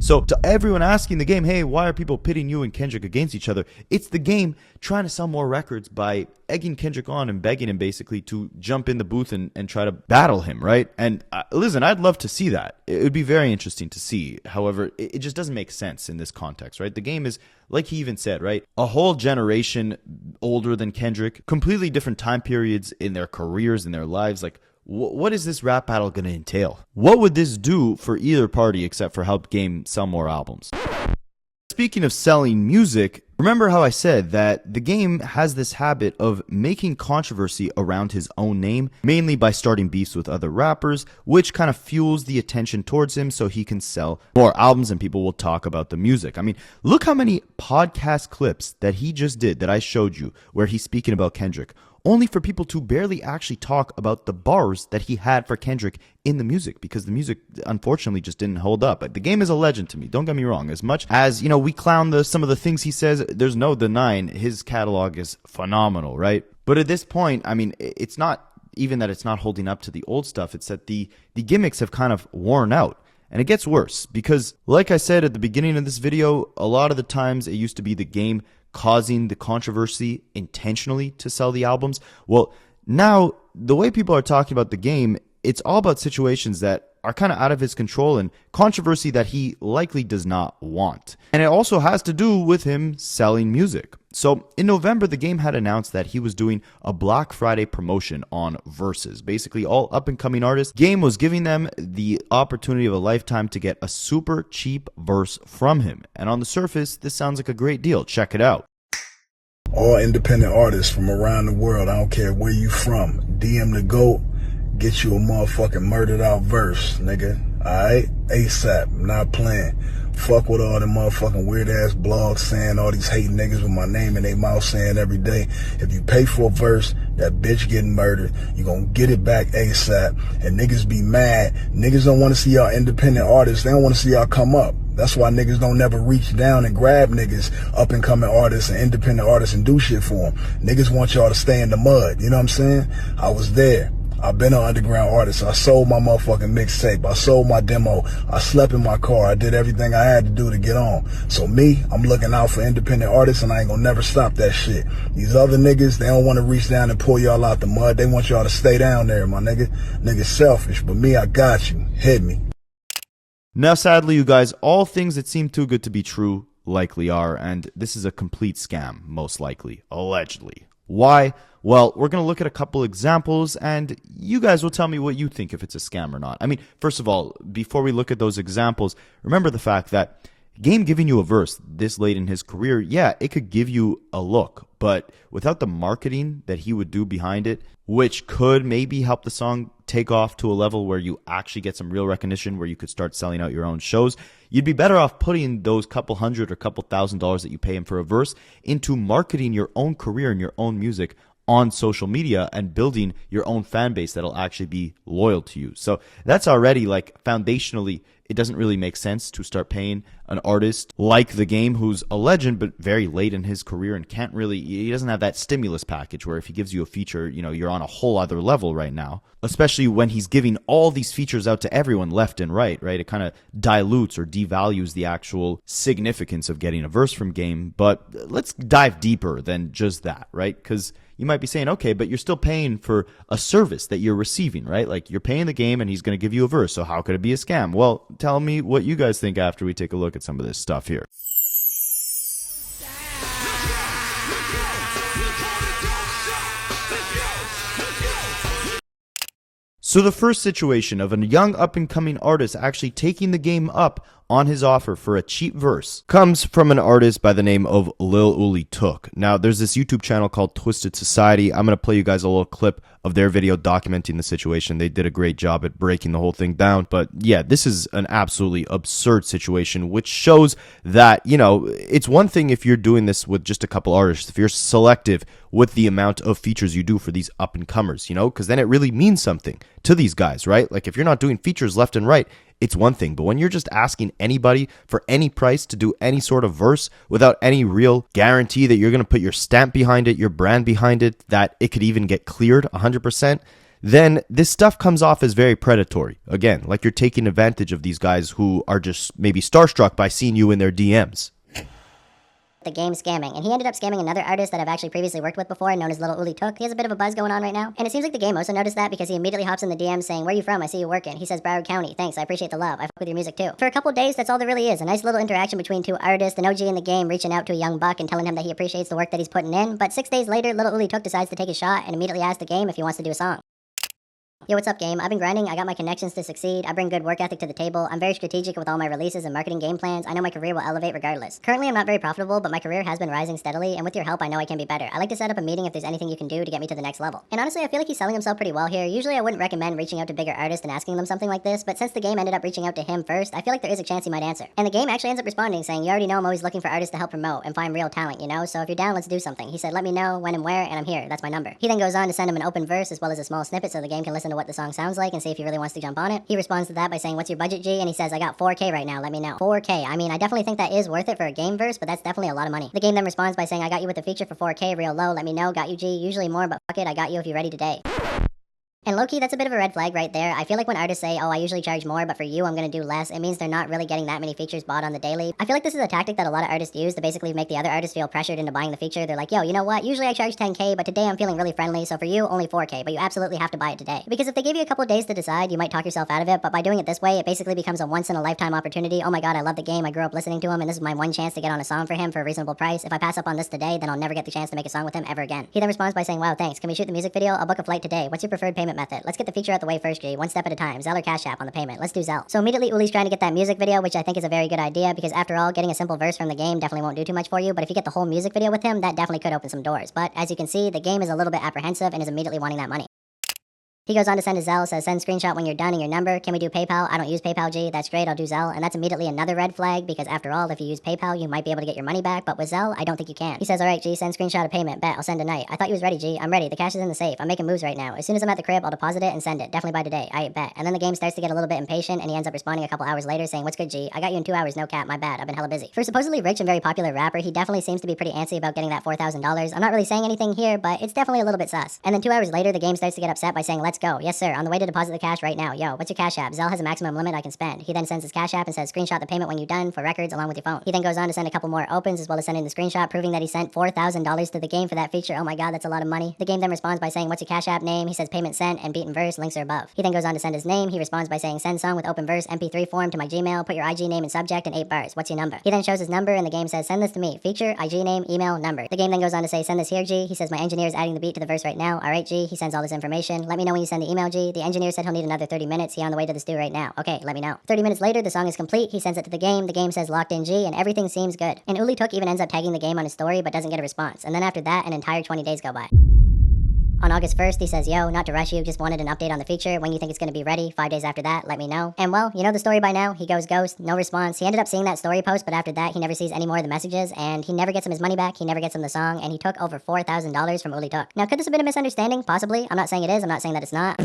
So to everyone asking the game, hey, why are people pitting you and Kendrick against each other? It's the game trying to sell more records by egging Kendrick on and begging him basically to jump in the booth and try to battle him, right? And listen, I'd love to see that. It would be very interesting to see. However, it just doesn't make sense in this context, right? The game is, like he even said, right? A whole generation older than Kendrick, completely different time periods in their careers, in their lives. Like, what is this rap battle going to entail? What would this do for either party except for help Game sell more albums? Speaking of selling music, remember how I said that the Game has this habit of making controversy around his own name, mainly by starting beefs with other rappers, which kind of fuels the attention towards him so he can sell more albums and people will talk about the music. I mean, look how many podcast clips that he just did that I showed you where he's speaking about Kendrick, only for people to barely actually talk about the bars that he had for Kendrick in the music, because the music unfortunately just didn't hold up. But the Game is a legend to me, don't get me wrong. As much as, we clown some of the things he says, there's no denying his catalog is phenomenal, right? But at this point, I mean, it's not even that it's not holding up to the old stuff, it's that the gimmicks have kind of worn out. And it gets worse because, like I said at the beginning of this video, a lot of the times it used to be the Game causing the controversy intentionally to sell the albums. Well, now the way people are talking about the Game, it's all about situations that are kind of out of his control and controversy that he likely does not want. And it also has to do with him selling music. So in November, the Game had announced that he was doing a Black Friday promotion on Verses. Basically, all up-and-coming artists, Game was giving them the opportunity of a lifetime to get a super cheap verse from him. And on the surface, this sounds like a great deal. Check it out. All independent artists from around the world, I don't care where you from, DM the GOAT, get you a motherfucking murdered out verse, nigga. Alright? ASAP. Not playing. Fuck with all them motherfucking weird ass blogs saying all these hate niggas with my name in their mouth saying every day. If you pay for a verse, that bitch getting murdered, you gonna get it back ASAP. And niggas be mad. Niggas don't want to see y'all independent artists. They don't want to see y'all come up. That's why niggas don't never reach down and grab niggas, up and coming artists and independent artists, and do shit for them. Niggas want y'all to stay in the mud. You know what I'm saying? I was there. I've been an underground artist. I sold my motherfucking mixtape. I sold my demo. I slept in my car. I did everything I had to do to get on. So me, I'm looking out for independent artists, and I ain't gonna never stop that shit. These other niggas, they don't want to reach down and pull y'all out the mud. They want y'all to stay down there, my nigga. Niggas selfish, but me, I got you. Hit me. Now, sadly, you guys, all things that seem too good to be true likely are, and this is a complete scam, most likely, allegedly. Why? Well, we're going to look at a couple examples, and you guys will tell me what you think if it's a scam or not. I mean, first of all, before we look at those examples, remember the fact that Game giving you a verse this late in his career, yeah, it could give you a look, but without the marketing that he would do behind it, which could maybe help the song take off to a level where you actually get some real recognition, where you could start selling out your own shows, you'd be better off putting those couple hundred or couple $1,000s that you pay him for a verse into marketing your own career and your own music on social media and building your own fan base that'll actually be loyal to you. So that's already, like, foundationally, it doesn't really make sense to start paying an artist like The Game, who's a legend but very late in his career and can't really, he doesn't have that stimulus package where if he gives you a feature, you know, you're on a whole other level right now, especially when he's giving all these features out to everyone left and right? It kind of dilutes or devalues the actual significance of getting a verse from Game. But let's dive deeper than just that, right? Because you might be saying, okay, but you're still paying for a service that you're receiving, right? Like, you're paying The Game and he's going to give you a verse, so how could it be a scam? Well, tell me what you guys think after we take a look at some of this stuff here. So the first situation of a young up-and-coming artist actually taking The Game up on his offer for a cheap verse comes from an artist by the name of Lil Uzi Took. Now, there's this YouTube channel called Twisted Society. I'm going to play you guys a little clip of their video documenting the situation. They did a great job at breaking the whole thing down. But yeah, this is an absolutely absurd situation, which shows that, you know, it's one thing if you're doing this with just a couple artists, if you're selective with the amount of features you do for these up-and-comers, you know, because then it really means something to these guys, right? Like, if you're not doing features left and right, it's one thing, but when you're just asking anybody for any price to do any sort of verse without any real guarantee that you're going to put your stamp behind it, your brand behind it, that it could even get cleared 100%, then this stuff comes off as very predatory. Again, like you're taking advantage of these guys who are just maybe starstruck by seeing you in their DMs. The Game scamming, and he ended up scamming another artist that I've actually previously worked with before, known as Lil Uzi Took. He has a bit of a buzz going on right now, and it seems like The Game also noticed that because he immediately hops in the DM saying, "Where you from? I see you working." He says, "Broward County. Thanks, I appreciate the love. I fuck with your music too." For a couple days, that's all there really is. A nice little interaction between two artists, an OG in The Game reaching out to a young buck and telling him that he appreciates the work that he's putting in. But 6 days later, Lil Uzi Took decides to take a shot and immediately asks The Game if he wants to do a song. Yo, what's up, Game? I've been grinding. I got my connections to succeed. I bring good work ethic to the table. I'm very strategic with all my releases and marketing game plans. I know my career will elevate regardless. Currently, I'm not very profitable, but my career has been rising steadily, and with your help, I know I can be better. I like to set up a meeting if there's anything you can do to get me to the next level. And honestly, I feel like he's selling himself pretty well here. Usually, I wouldn't recommend reaching out to bigger artists and asking them something like this, but since The Game ended up reaching out to him first, I feel like there is a chance he might answer. And The Game actually ends up responding, saying, "You already know I'm always looking for artists to help promote and find real talent, you know? So if you're down, let's do something." He said, "Let me know when and where, and I'm here. That's my number." He then goes on to send him an open verse as well as a small snippet so The Game can listen to what the song sounds like and see if he really wants to jump on it. He responds to that by saying, "What's your budget, G?" And he says, "I got 4K right now, let me know." 4K, I mean, I definitely think that is worth it for a Game verse, but that's definitely a lot of money. The Game then responds by saying, "I got you with a feature for 4K, real low, let me know, got you, G, usually more, but fuck it, I got you if you're ready today." And low-key, that's a bit of a red flag right there. I feel like when artists say, "Oh, I usually charge more, but for you, I'm gonna do less," it means they're not really getting that many features bought on the daily. I feel like this is a tactic that a lot of artists use to basically make the other artists feel pressured into buying the feature. They're like, "Yo, you know what? Usually I charge 10K, but today I'm feeling really friendly, so for you, only 4K, but you absolutely have to buy it today." Because if they give you a couple days to decide, you might talk yourself out of it, but by doing it this way, it basically becomes a once-in-a-lifetime opportunity. "Oh my god, I love The Game, I grew up listening to him, and this is my one chance to get on a song for him for a reasonable price. If I pass up on this today, then I'll never get the chance to make a song with him ever again." He then responds by saying, "Wow, thanks. Can we shoot the music video? I'll book a flight today. What's your preferred payment method? Let's get the feature out the way first, G. One step at a time. Zelle or Cash App on the payment. Let's do Zelle." So immediately Uli's trying to get that music video, which I think is a very good idea because after all, getting a simple verse from The Game definitely won't do too much for you, but if you get the whole music video with him, that definitely could open some doors. But as you can see, The Game is a little bit apprehensive and is immediately wanting that money. He goes on to send a Zelle, says send screenshot when you're done and your number. Can we do PayPal? I don't use PayPal, G. That's great, I'll do Zelle. And that's immediately another red flag because after all, if you use PayPal, you might be able to get your money back. But with Zelle, I don't think you can. He says, alright, G, send screenshot of payment. Bet, I'll send tonight. I thought you was ready, G. I'm ready. The cash is in the safe. I'm making moves right now. As soon as I'm at the crib, I'll deposit it and send it. Definitely by today. I bet. And then the game starts to get a little bit impatient and he ends up responding a couple hours later saying, what's good, G? I got you in 2 hours, no cap. My bad. I've been hella busy. For supposedly rich and very popular rapper, he definitely seems to be pretty antsy about getting that $4,000. I'm not really saying anything here, but it's definitely a little bit sus. And then 2 hours later, the game starts to get upset by saying, let's go. Yes, sir. On the way to deposit the cash right now. Yo, what's your cash app? Zelle has a maximum limit I can spend. He then sends his cash app and says screenshot the payment when you're done for records along with your phone. He then goes on to send a couple more opens as well as sending the screenshot proving that he sent $4,000 to the game for that feature. Oh my god, that's a lot of money. The game then responds by saying what's your cash app name? He says payment sent and beat and verse, links are above. He then goes on to send his name. He responds by saying send song with open verse MP3 form to my Gmail, put your IG name and subject and 8 bars. What's your number? He then shows his number and the game says send this to me. Feature, IG name, email, number. The game then goes on to say send this here, G. He says my engineer is adding the beat to the verse right now. Alright, G. He sends all this information. Let me know when you send the email, G. The engineer said he'll need another 30 minutes. He on the way to the stew right now. Okay, let me know. 30 minutes later, the song is complete. He sends it to the game. The game says locked in G, and everything seems good. And Uli Took even ends up tagging the game on his story, but doesn't get a response. And then after that, an entire 20 days go by. On August 1st, he says, yo, not to rush you, just wanted an update on the feature. When you think it's going to be ready, 5 days after that, let me know. And well, you know the story by now. He goes ghost, no response. He ended up seeing that story post, but after that, he never sees any more of the messages, and he never gets him his money back. He never gets him the song, and he took over $4,000 from Uli Took. Now, could this have been a misunderstanding? Possibly. I'm not saying it is. I'm not saying that it's not.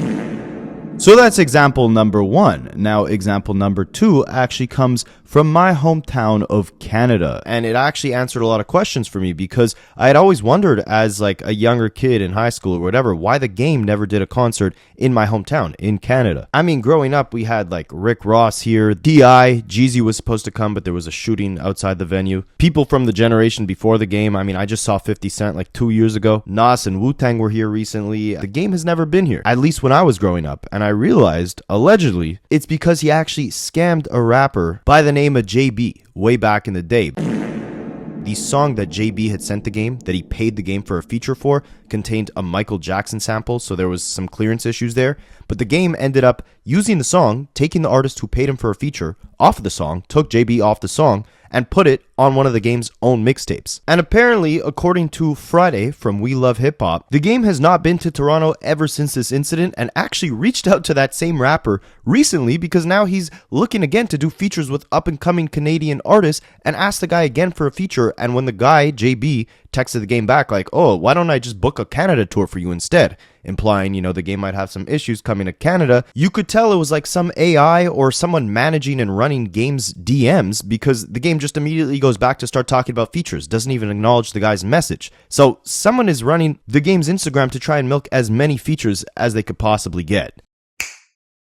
So that's example number 1. Now, example number 2 actually comes from my hometown of Canada. And it actually answered a lot of questions for me because I had always wondered as like a younger kid in high school or whatever, why the game never did a concert in my hometown in Canada. I mean, growing up, we had like Rick Ross here, D.I., Jeezy was supposed to come, but there was a shooting outside the venue. People from the generation before the game, I mean, I just saw 50 Cent like 2 years ago. Nas and Wu-Tang were here recently. The game has never been here, at least when I was growing up. And I realized, allegedly, it's because he actually scammed a rapper by the name of JB way back in the day. The song that JB had sent the game, that he paid the game for a feature for, contained a Michael Jackson sample, so there was some clearance issues there. But the game ended up using the song, taking the artist who paid him for a feature off of the song, took JB off the song, and put it on one of the game's own mixtapes. And apparently, according to Friday from We Love Hip Hop, the game has not been to Toronto ever since this incident and actually reached out to that same rapper recently because now he's looking again to do features with up-and-coming Canadian artists and asked the guy again for a feature. And when the guy, JB, texted the game back like, oh, why don't I just book a Canada tour for you instead? Implying, you know, the game might have some issues coming to Canada. You could tell it was like some AI or someone managing and running games DMs because the game just immediately goes back to start talking about features, doesn't even acknowledge the guy's message. So someone is running the game's Instagram to try and milk as many features as they could possibly get.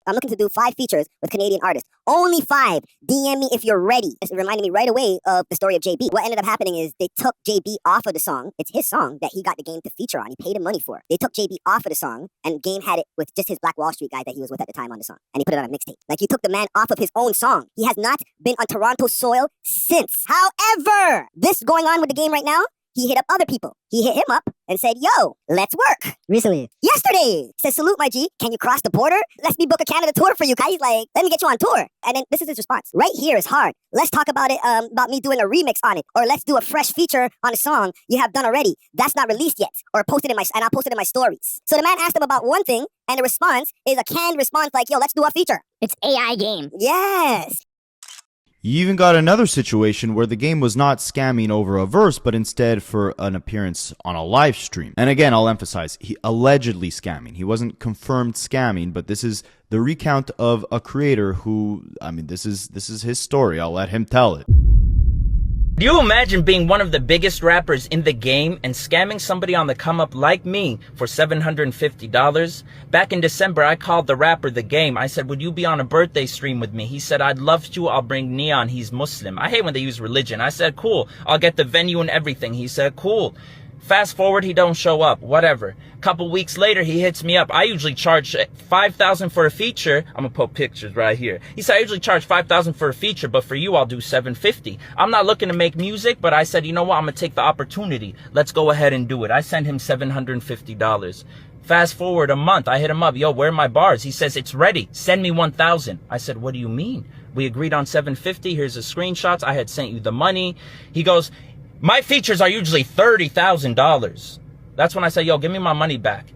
I'm looking to do 5 features with Canadian artists. Only 5. DM me if you're ready. It reminded me right away of the story of JB. What ended up happening is they took JB off of the song. It's his song that he got the game to feature on. He paid him money for. They took JB off of the song, and Game had it with just his Black Wall Street guy that he was with at the time on the song. And he put it on a mixtape. Like, he took the man off of his own song. He has not been on Toronto soil since. However, this going on with the game right now, he hit up other people. He hit him up and said, yo, let's work. Recently. Yesterday. Says, salute, my G. Can you cross the border? Let me book a Canada tour for you guys. He's like, let me get you on tour. And then this is his response. Right here is hard. Let's talk about it, about me doing a remix on it. Or let's do a fresh feature on a song you have done already. That's not released yet. Or posted in my, and I'll post it in my stories. So the man asked him about one thing, and the response is a canned response like, yo, let's do a feature. It's AI game. Yes. You even got another situation where the game was not scamming over a verse, but instead for an appearance on a live stream. And again, I'll emphasize, he allegedly scamming. He wasn't confirmed scamming, but this is the recount of a creator who, I mean, this is his story. I'll let him tell it. Do you imagine being one of the biggest rappers in the game and scamming somebody on the come up like me for $750? Back in December, I called the rapper The Game. I said, would you be on a birthday stream with me? He said, I'd love to. I'll bring Neon. He's Muslim. I hate when they use religion. I said, cool. I'll get the venue and everything. He said, cool. Fast forward, he don't show up, whatever. Couple weeks later, he hits me up. I usually charge $5,000 for a feature. I'm gonna put pictures right here. He said, I usually charge $5,000 for a feature, but for you, I'll do $750. I'm not looking to make music, but I said, you know what? I'm gonna take the opportunity. Let's go ahead and do it. I sent him $750. Fast forward a month, I hit him up. Yo, where are my bars? He says, it's ready. Send me 1,000. I said, what do you mean? We agreed on $750. Here's the screenshots. I had sent you the money. He goes, my features are usually $30,000. That's when I said, yo, give me my money back.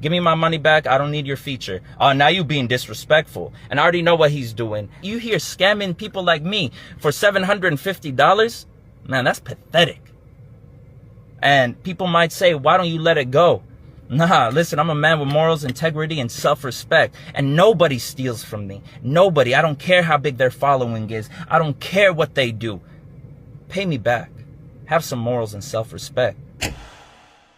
Give me my money back. I don't need your feature. Oh, now you being disrespectful. And I already know what he's doing. You here scamming people like me for $750? Man, that's pathetic. And people might say, why don't you let it go? Nah, listen, I'm a man with morals, integrity, and self-respect. And nobody steals from me. Nobody. I don't care how big their following is. I don't care what they do. Pay me back. Have some morals and self-respect.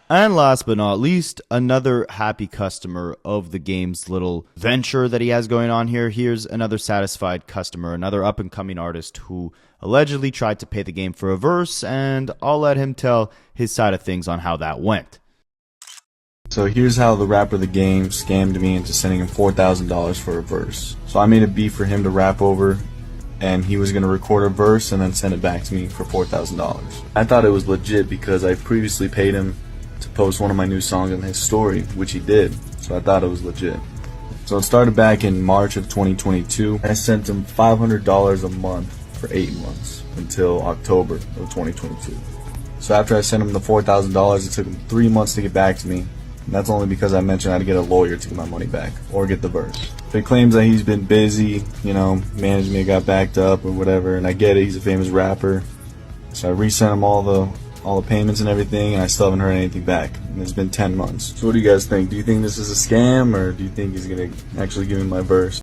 And last but not least, another happy customer of the game's little venture that he has going on here. Here's another satisfied customer, another up-and-coming artist who allegedly tried to pay the game for a verse, and I'll let him tell his side of things on how that went. So here's how the rapper The Game scammed me into sending him $4,000 for a verse. So I made a beat for him to rap over, and he was going to record a verse and then send it back to me for $4,000. I thought it was legit because I previously paid him to post one of my new songs on his story, which he did, so I thought it was legit. So it started back in March of 2022. I sent him $500 a month for 8 months until October of 2022. So after I sent him the $4,000, it took him 3 months to get back to me, and that's only because I mentioned I had to get a lawyer to get my money back, or get the verse. But he claims that he's been busy, you know, management got backed up or whatever, and I get it, he's a famous rapper. So I resent him all the payments and everything, and I still haven't heard anything back. And it's been 10 months. So what do you guys think? Do you think this is a scam, or do you think he's gonna actually give me my verse?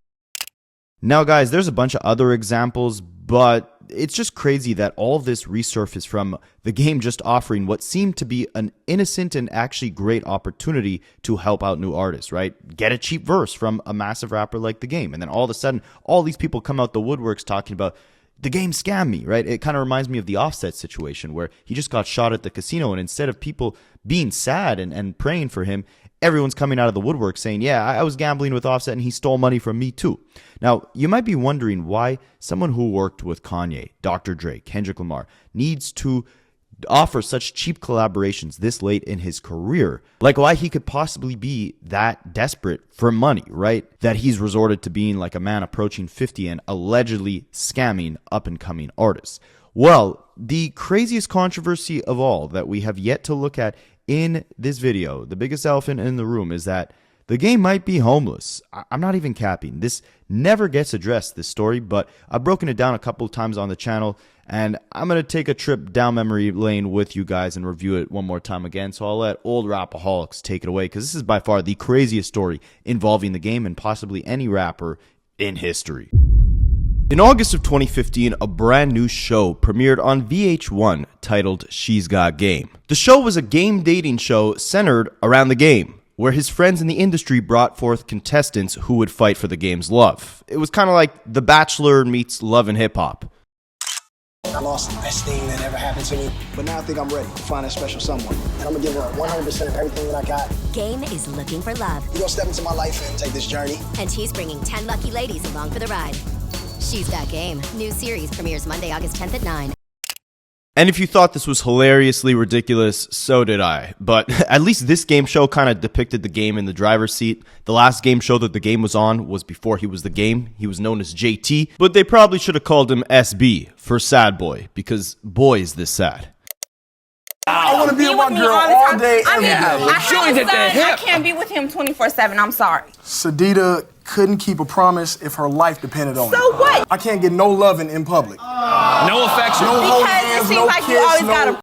Now guys, there's a bunch of other examples, but it's just crazy that all of this resurfaced from the game just offering what seemed to be an innocent and actually great opportunity to help out new artists, right? Get a cheap verse from a massive rapper like the game. And then all of a sudden, all these people come out the woodworks talking about the game scammed me, right? It kind of reminds me of the Offset situation where he just got shot at the casino, and instead of people being sad and praying for him, everyone's coming out of the woodwork saying, yeah, I was gambling with Offset and he stole money from me too. Now, you might be wondering why someone who worked with Kanye, Dr. Dre, Kendrick Lamar needs to offer such cheap collaborations this late in his career. Like why he could possibly be that desperate for money, right? That he's resorted to being like a man approaching 50 and allegedly scamming up-and-coming artists. Well, the craziest controversy of all that we have yet to look at in this video, the biggest elephant in the room, is that the game might be homeless. I'm not even capping. This never gets addressed, this story, but I've broken it down a couple of times on the channel, and I'm going to take a trip down memory lane with you guys and review it one more time again. So I'll let old Rapaholics take it away, because this is by far the craziest story involving the game and possibly any rapper in history. In August of 2015, a brand new show premiered on VH1 titled She's Got Game. The show was a game dating show centered around the game, where his friends in the industry brought forth contestants who would fight for the game's love. It was kind of like The Bachelor meets Love and Hip Hop. I lost the best thing that ever happened to me, but now I think I'm ready to find that special someone. And I'm gonna give her 100% of everything that I got. Game is looking for love. You're gonna step into my life and take this journey. And he's bringing 10 lucky ladies along for the ride. She's Got Game. New series premieres Monday, August 10th at 9. And if you thought this was hilariously ridiculous, so did I. But at least this game show kind of depicted the game in the driver's seat. The last game show that the game was on was before he was the game. He was known as JT, but they probably should have called him SB for Sad Boy, because boy is this sad. I want to be with my girl all day, every day. I can't be with him 24/7. I'm sorry. Sadida couldn't keep a promise if her life depended on it. So what? I can't get no loving in public. No affection. No holding Because hands, it seems no like you kiss, always no... gotta.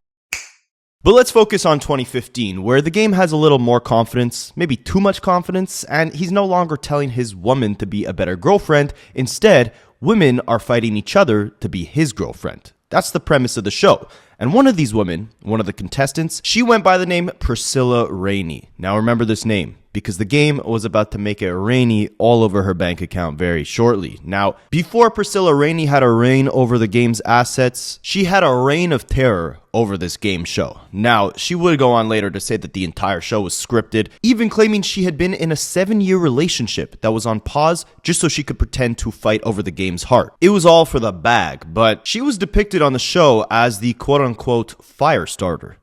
But let's focus on 2015, where the game has a little more confidence, maybe too much confidence, and he's no longer telling his woman to be a better girlfriend. Instead, women are fighting each other to be his girlfriend. That's the premise of the show. And one of these women, one of the contestants, she went by the name Priscilla Rainey. Now remember this name, because the game was about to make it rainy all over her bank account very shortly. Now, before Priscilla Rainey had a reign over the game's assets, she had a reign of terror over this game show. Now, she would go on later to say that the entire show was scripted, even claiming she had been in a 7-year relationship that was on pause just so she could pretend to fight over the game's heart. It was all for the bag, but she was depicted on the show as the quote-unquote fire starter.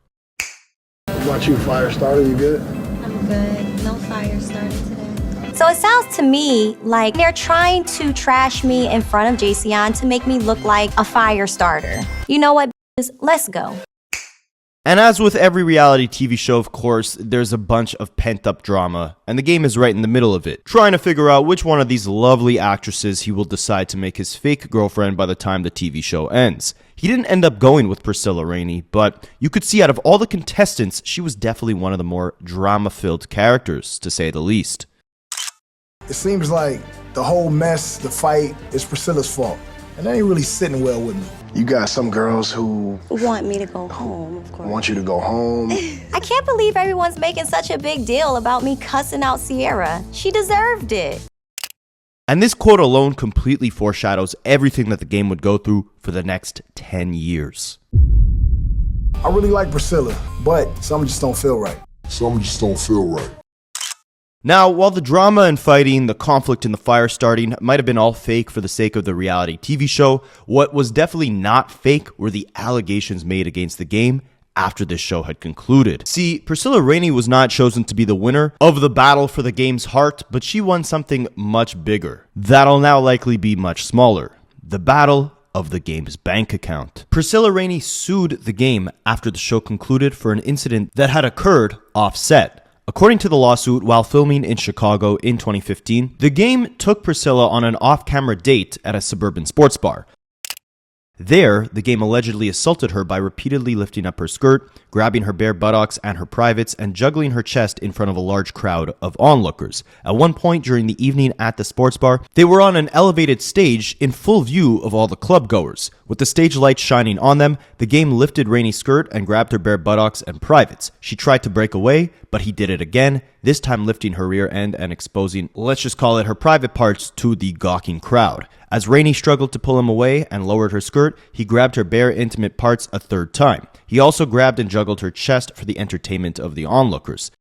What about you, fire starter? You good? I'm good. No fire started today. So it sounds to me like they're trying to trash me in front of Jason to make me look like a fire starter. You know what? Let's go. And as with every reality TV show, of course, there's a bunch of pent-up drama, and the game is right in the middle of it, trying to figure out which one of these lovely actresses he will decide to make his fake girlfriend by the time the TV show ends. He didn't end up going with Priscilla Rainey, but you could see out of all the contestants, she was definitely one of the more drama-filled characters, to say the least. It seems like the whole mess, the fight, is Priscilla's fault. And that ain't really sitting well with me. You got some girls who Want me to go home, of course. want you to go home. I can't believe everyone's making such a big deal about me cussing out Sierra. She deserved it. And this quote alone completely foreshadows everything that the game would go through for the next 10 years. I really like Priscilla, but something just don't feel right. Now, while the drama and fighting, the conflict and the fire starting might have been all fake for the sake of the reality TV show, what was definitely not fake were the allegations made against the game after this show had concluded. See, Priscilla Rainey was not chosen to be the winner of the battle for the game's heart, but she won something much bigger. That'll now likely be much smaller. The battle of the game's bank account. Priscilla Rainey sued the game after the show concluded for an incident that had occurred off-set. According to the lawsuit, while filming in Chicago in 2015, the game took Priscilla on an off-camera date at a suburban sports bar. There, the game allegedly assaulted her by repeatedly lifting up her skirt, grabbing her bare buttocks and her privates, and juggling her chest in front of a large crowd of onlookers. At one point during the evening at the sports bar, they were on an elevated stage in full view of all the club goers. With the stage lights shining on them, the game lifted Rainey's skirt and grabbed her bare buttocks and privates. She tried to break away, but he did it again, this time lifting her rear end and exposing, let's just call it her private parts, to the gawking crowd. As Rainey struggled to pull him away and lowered her skirt, he grabbed her bare intimate parts a third time. He also grabbed and juggled her chest for the entertainment of the onlookers.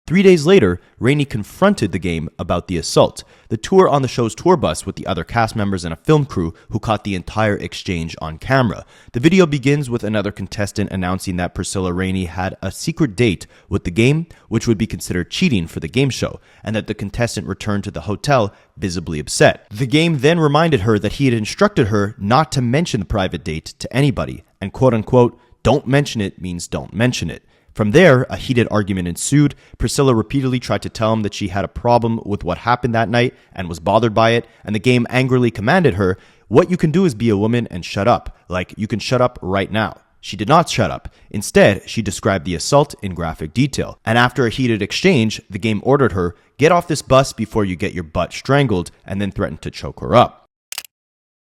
3 days later, Rainey confronted the game about the assault. The two were on the show's tour bus with the other cast members and a film crew who caught the entire exchange on camera. The video begins with another contestant announcing that Priscilla Rainey had a secret date with the game, which would be considered cheating for the game show, and that the contestant returned to the hotel visibly upset. The game then reminded her that he had instructed her not to mention the private date to anybody, and quote-unquote, don't mention it means don't mention it. From there, a heated argument ensued. Priscilla repeatedly tried to tell him that she had a problem with what happened that night and was bothered by it, and the game angrily commanded her, what you can do is be a woman and shut up, like you can shut up right now. She did not shut up. Instead, she described the assault in graphic detail, and after a heated exchange, the game ordered her, get off this bus before you get your butt strangled, and then threatened to choke her up.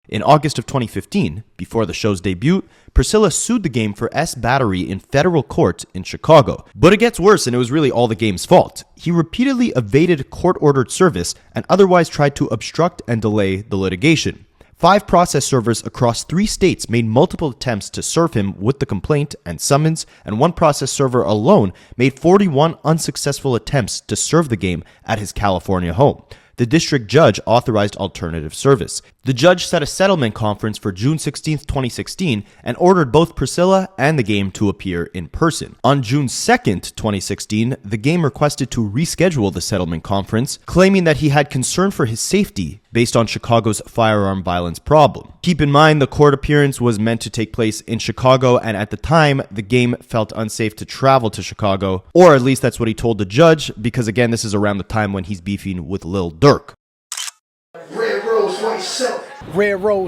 In August of 2015, before the show's debut, Priscilla sued the game for battery in federal court in Chicago. But it gets worse, and it was really all the game's fault. He repeatedly evaded court-ordered service and otherwise tried to obstruct and delay the litigation. 5 process servers across 3 states made multiple attempts to serve him with the complaint and summons, and 1 process server alone made 41 unsuccessful attempts to serve the game at his California home. The district judge authorized alternative service. The judge set a settlement conference for June 16, 2016, and ordered both Priscilla and the game to appear in person. On June 2, 2016, the game requested to reschedule the settlement conference, claiming that he had concern for his safety based on Chicago's firearm violence problem. Keep in mind, the court appearance was meant to take place in Chicago, and at the time, the game felt unsafe to travel to Chicago, or at least that's what he told the judge, because again, this is around the time when he's beefing with Lil Durk. Red rose, white silk. Red rose.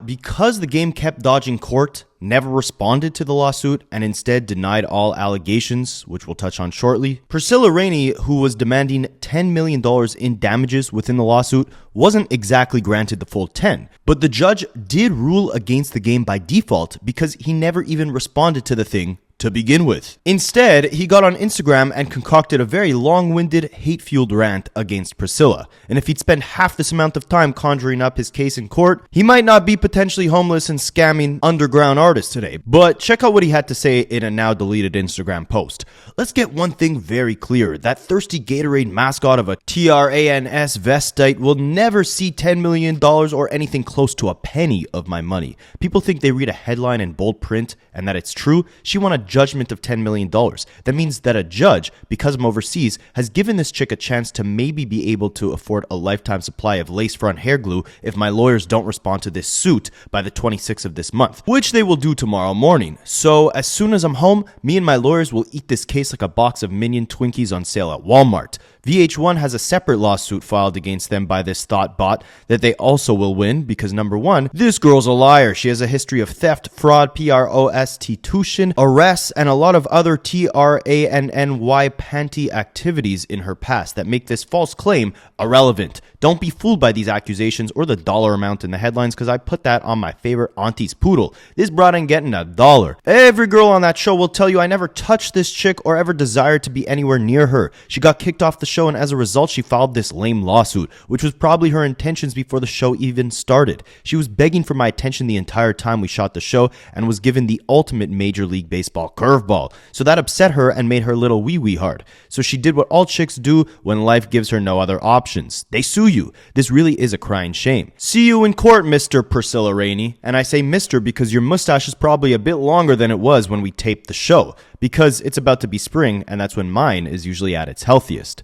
Because the game kept dodging court, never responded to the lawsuit, and instead denied all allegations, which we'll touch on shortly, Priscilla Rainey, who was demanding $10 million in damages within the lawsuit, wasn't exactly granted the full 10. But the judge did rule against the game by default because he never even responded to the thing to begin with. Instead, he got on Instagram and concocted a very long-winded, hate-fueled rant against Priscilla. And if he'd spent half this amount of time conjuring up his case in court, he might not be potentially homeless and scamming underground artists today. But check out what he had to say in a now-deleted Instagram post. Let's get one thing very clear. That thirsty Gatorade mascot of a TRANS vestite will never see $10 million or anything close to a penny of my money. People think they read a headline in bold print and that it's true. She won a judgment of $10 million. That means that a judge, because I'm overseas, has given this chick a chance to maybe be able to afford a lifetime supply of lace front hair glue if my lawyers don't respond to this suit by the 26th of this month, which they will do tomorrow morning. So as soon as I'm home, me and my lawyers will eat this case like a box of Minion Twinkies on sale at Walmart. VH1 has a separate lawsuit filed against them by this thought bot that they also will win because, number one, this girl's a liar. She has a history of theft, fraud, prostitution, arrests, and a lot of other TRANNY panty activities in her past that make this false claim irrelevant. Don't be fooled by these accusations or the dollar amount in the headlines, because I put that on my favorite auntie's poodle. This broad ain't getting $1. Every girl on that show will tell you I never touched this chick or ever desired to be anywhere near her. She got kicked off the show, and as a result, she filed this lame lawsuit, which was probably her intentions before the show even started. She was begging for my attention the entire time we shot the show and was given the ultimate Major League Baseball curveball. So that upset her and made her little wee-wee hard. So she did what all chicks do when life gives her no other options. They sue you. This really is a crying shame. See you in court, Mr. Priscilla Rainey. And I say Mr. because your mustache is probably a bit longer than it was when we taped the show, because it's about to be spring, and that's when mine is usually at its healthiest.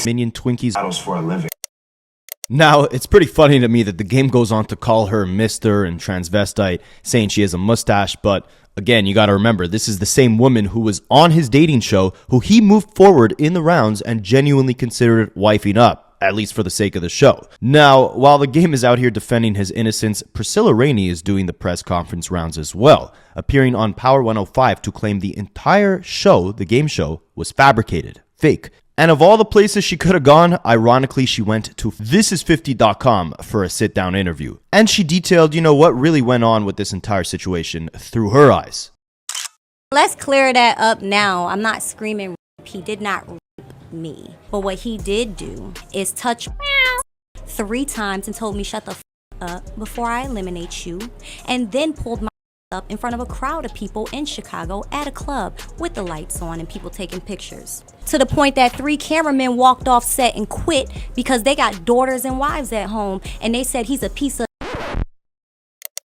Minion Twinkies for a living. Now, it's pretty funny to me that the game goes on to call her Mr. and transvestite, saying she has a mustache, but again, you gotta remember, this is the same woman who was on his dating show, who he moved forward in the rounds and genuinely considered wifing up, at least for the sake of the show. Now, while the game is out here defending his innocence, Priscilla Rainey is doing the press conference rounds as well, appearing on Power 105 to claim the entire show, the game show, was fabricated, fake. And of all the places she could have gone, ironically, she went to thisis50.com for a sit-down interview. And she detailed, what really went on with this entire situation through her eyes. Let's clear that up now. I'm not screaming rape. He did not rape me. But what he did do is touch 3 times and told me shut the up before I eliminate you, and then pulled my up in front of a crowd of people in Chicago at a club with the lights on and people taking pictures. To the point that 3 cameramen walked off set and quit because they got daughters and wives at home, and they said he's a piece of...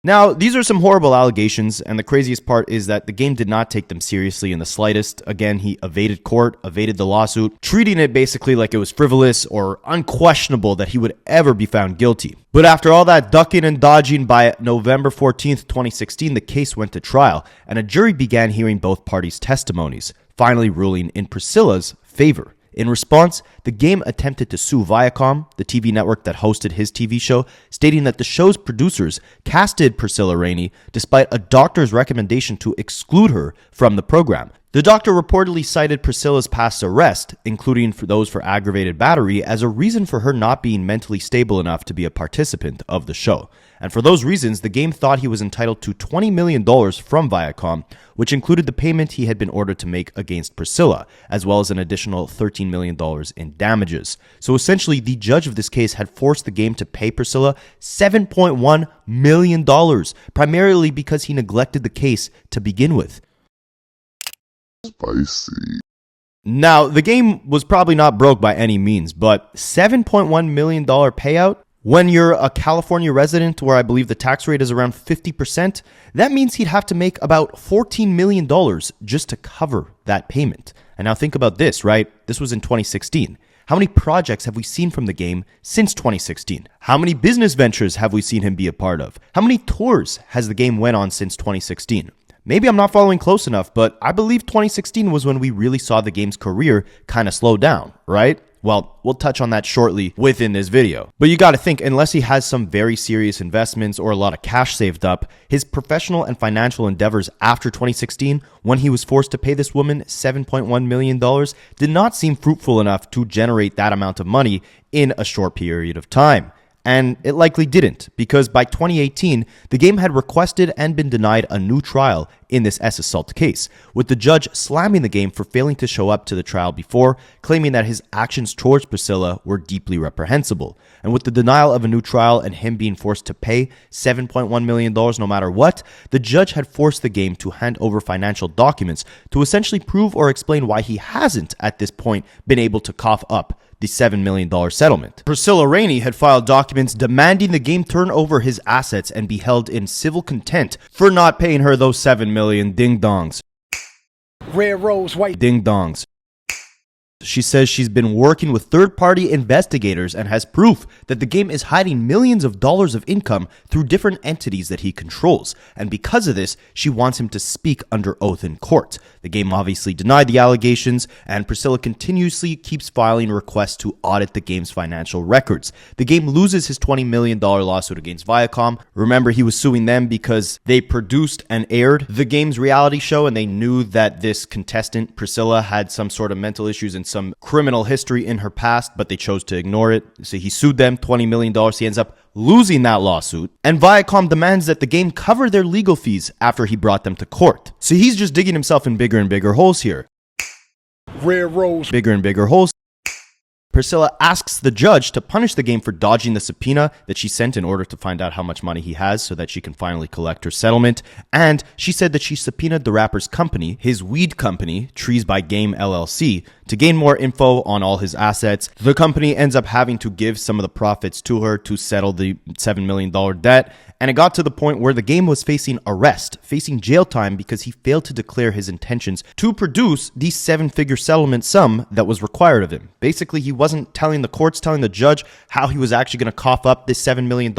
Now, these are some horrible allegations, and the craziest part is that the game did not take them seriously in the slightest. Again, he evaded court, evaded the lawsuit, treating it basically like it was frivolous or unquestionable that he would ever be found guilty. But after all that ducking and dodging, by November 14th, 2016, the case went to trial, and a jury began hearing both parties' testimonies, finally ruling in Priscilla's favor. In response, the game attempted to sue Viacom, the TV network that hosted his TV show, stating that the show's producers casted Priscilla Rainey despite a doctor's recommendation to exclude her from the program. The doctor reportedly cited Priscilla's past arrest, including for those for aggravated battery, as a reason for her not being mentally stable enough to be a participant of the show. And for those reasons, the game thought he was entitled to $20 million from Viacom, which included the payment he had been ordered to make against Priscilla, as well as an additional $13 million in damages. So essentially, the judge of this case had forced the game to pay Priscilla $7.1 million, primarily because he neglected the case to begin with. Spicy. Now, the game was probably not broke by any means, but $7.1 million payout? When you're a California resident, where I believe the tax rate is around 50%, that means he'd have to make about $14 million just to cover that payment. And now think about this, right? This was in 2016. How many projects have we seen from the game since 2016? How many business ventures have we seen him be a part of? How many tours has the game went on since 2016? Maybe I'm not following close enough, but I believe 2016 was when we really saw the game's career kind of slow down, right? Well, we'll touch on that shortly within this video. But you gotta think, unless he has some very serious investments or a lot of cash saved up, his professional and financial endeavors after 2016, when he was forced to pay this woman $7.1 million, did not seem fruitful enough to generate that amount of money in a short period of time. And it likely didn't, because by 2018, the game had requested and been denied a new trial in this S assault case, with the judge slamming the game for failing to show up to the trial before, claiming that his actions towards Priscilla were deeply reprehensible. And with the denial of a new trial and him being forced to pay $7.1 million no matter what, the judge had forced the game to hand over financial documents to essentially prove or explain why he hasn't, at this point, been able to cough up the $7 million settlement. Priscilla Rainey had filed documents demanding the game turn over his assets and be held in civil contempt for not paying her those $7 million ding-dongs. Red Rose, white Ding-dongs. She says she's been working with third-party investigators and has proof that the game is hiding millions of dollars of income through different entities that he controls. And because of this, she wants him to speak under oath in court. The game obviously denied the allegations, and Priscilla continuously keeps filing requests to audit the game's financial records. The game loses his $20 million lawsuit against Viacom. Remember, he was suing them because they produced and aired the game's reality show, and they knew that this contestant, Priscilla, had some sort of mental issues and some criminal history in her past, but they chose to ignore it. So he sued them, $20 million. He ends up losing that lawsuit, and Viacom demands that the game cover their legal fees after he brought them to court. So he's just digging himself in bigger and bigger holes here. Red Rose. Bigger and bigger holes. Priscilla asks the judge to punish the game for dodging the subpoena that she sent in order to find out how much money he has so that she can finally collect her settlement. And she said that she subpoenaed the rapper's company, his weed company, Trees by Game LLC, to gain more info on all his assets. The company ends up having to give some of the profits to her to settle the $7 million debt. And it got to the point where the game was facing arrest, facing jail time because he failed to declare his intentions to produce the 7-figure settlement sum that was required of him. Basically, he wasn't telling the courts, telling the judge how he was actually going to cough up this $7 million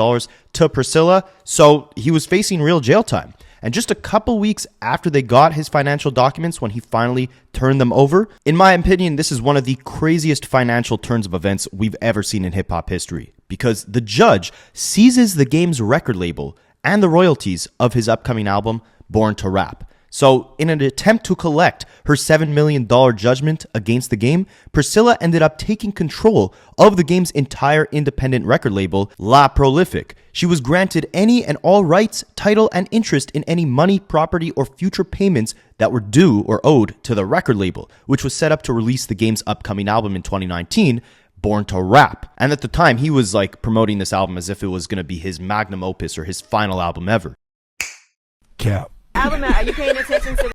to Priscilla, so he was facing real jail time. And just a couple weeks after they got his financial documents, when he finally turned them over, in my opinion, this is one of the craziest financial turns of events we've ever seen in hip-hop history. Because the judge seizes the game's record label and the royalties of his upcoming album, Born to Rap. So, in an attempt to collect her $7 million judgment against the game, Priscilla ended up taking control of the game's entire independent record label, La Prolific. She was granted any and all rights, title, and interest in any money, property, or future payments that were due or owed to the record label, which was set up to release the game's upcoming album in 2019, Born to Rap. And at the time, he was promoting this album as if it was going to be his magnum opus or his final album ever. Cap. Album, are you paying attention to?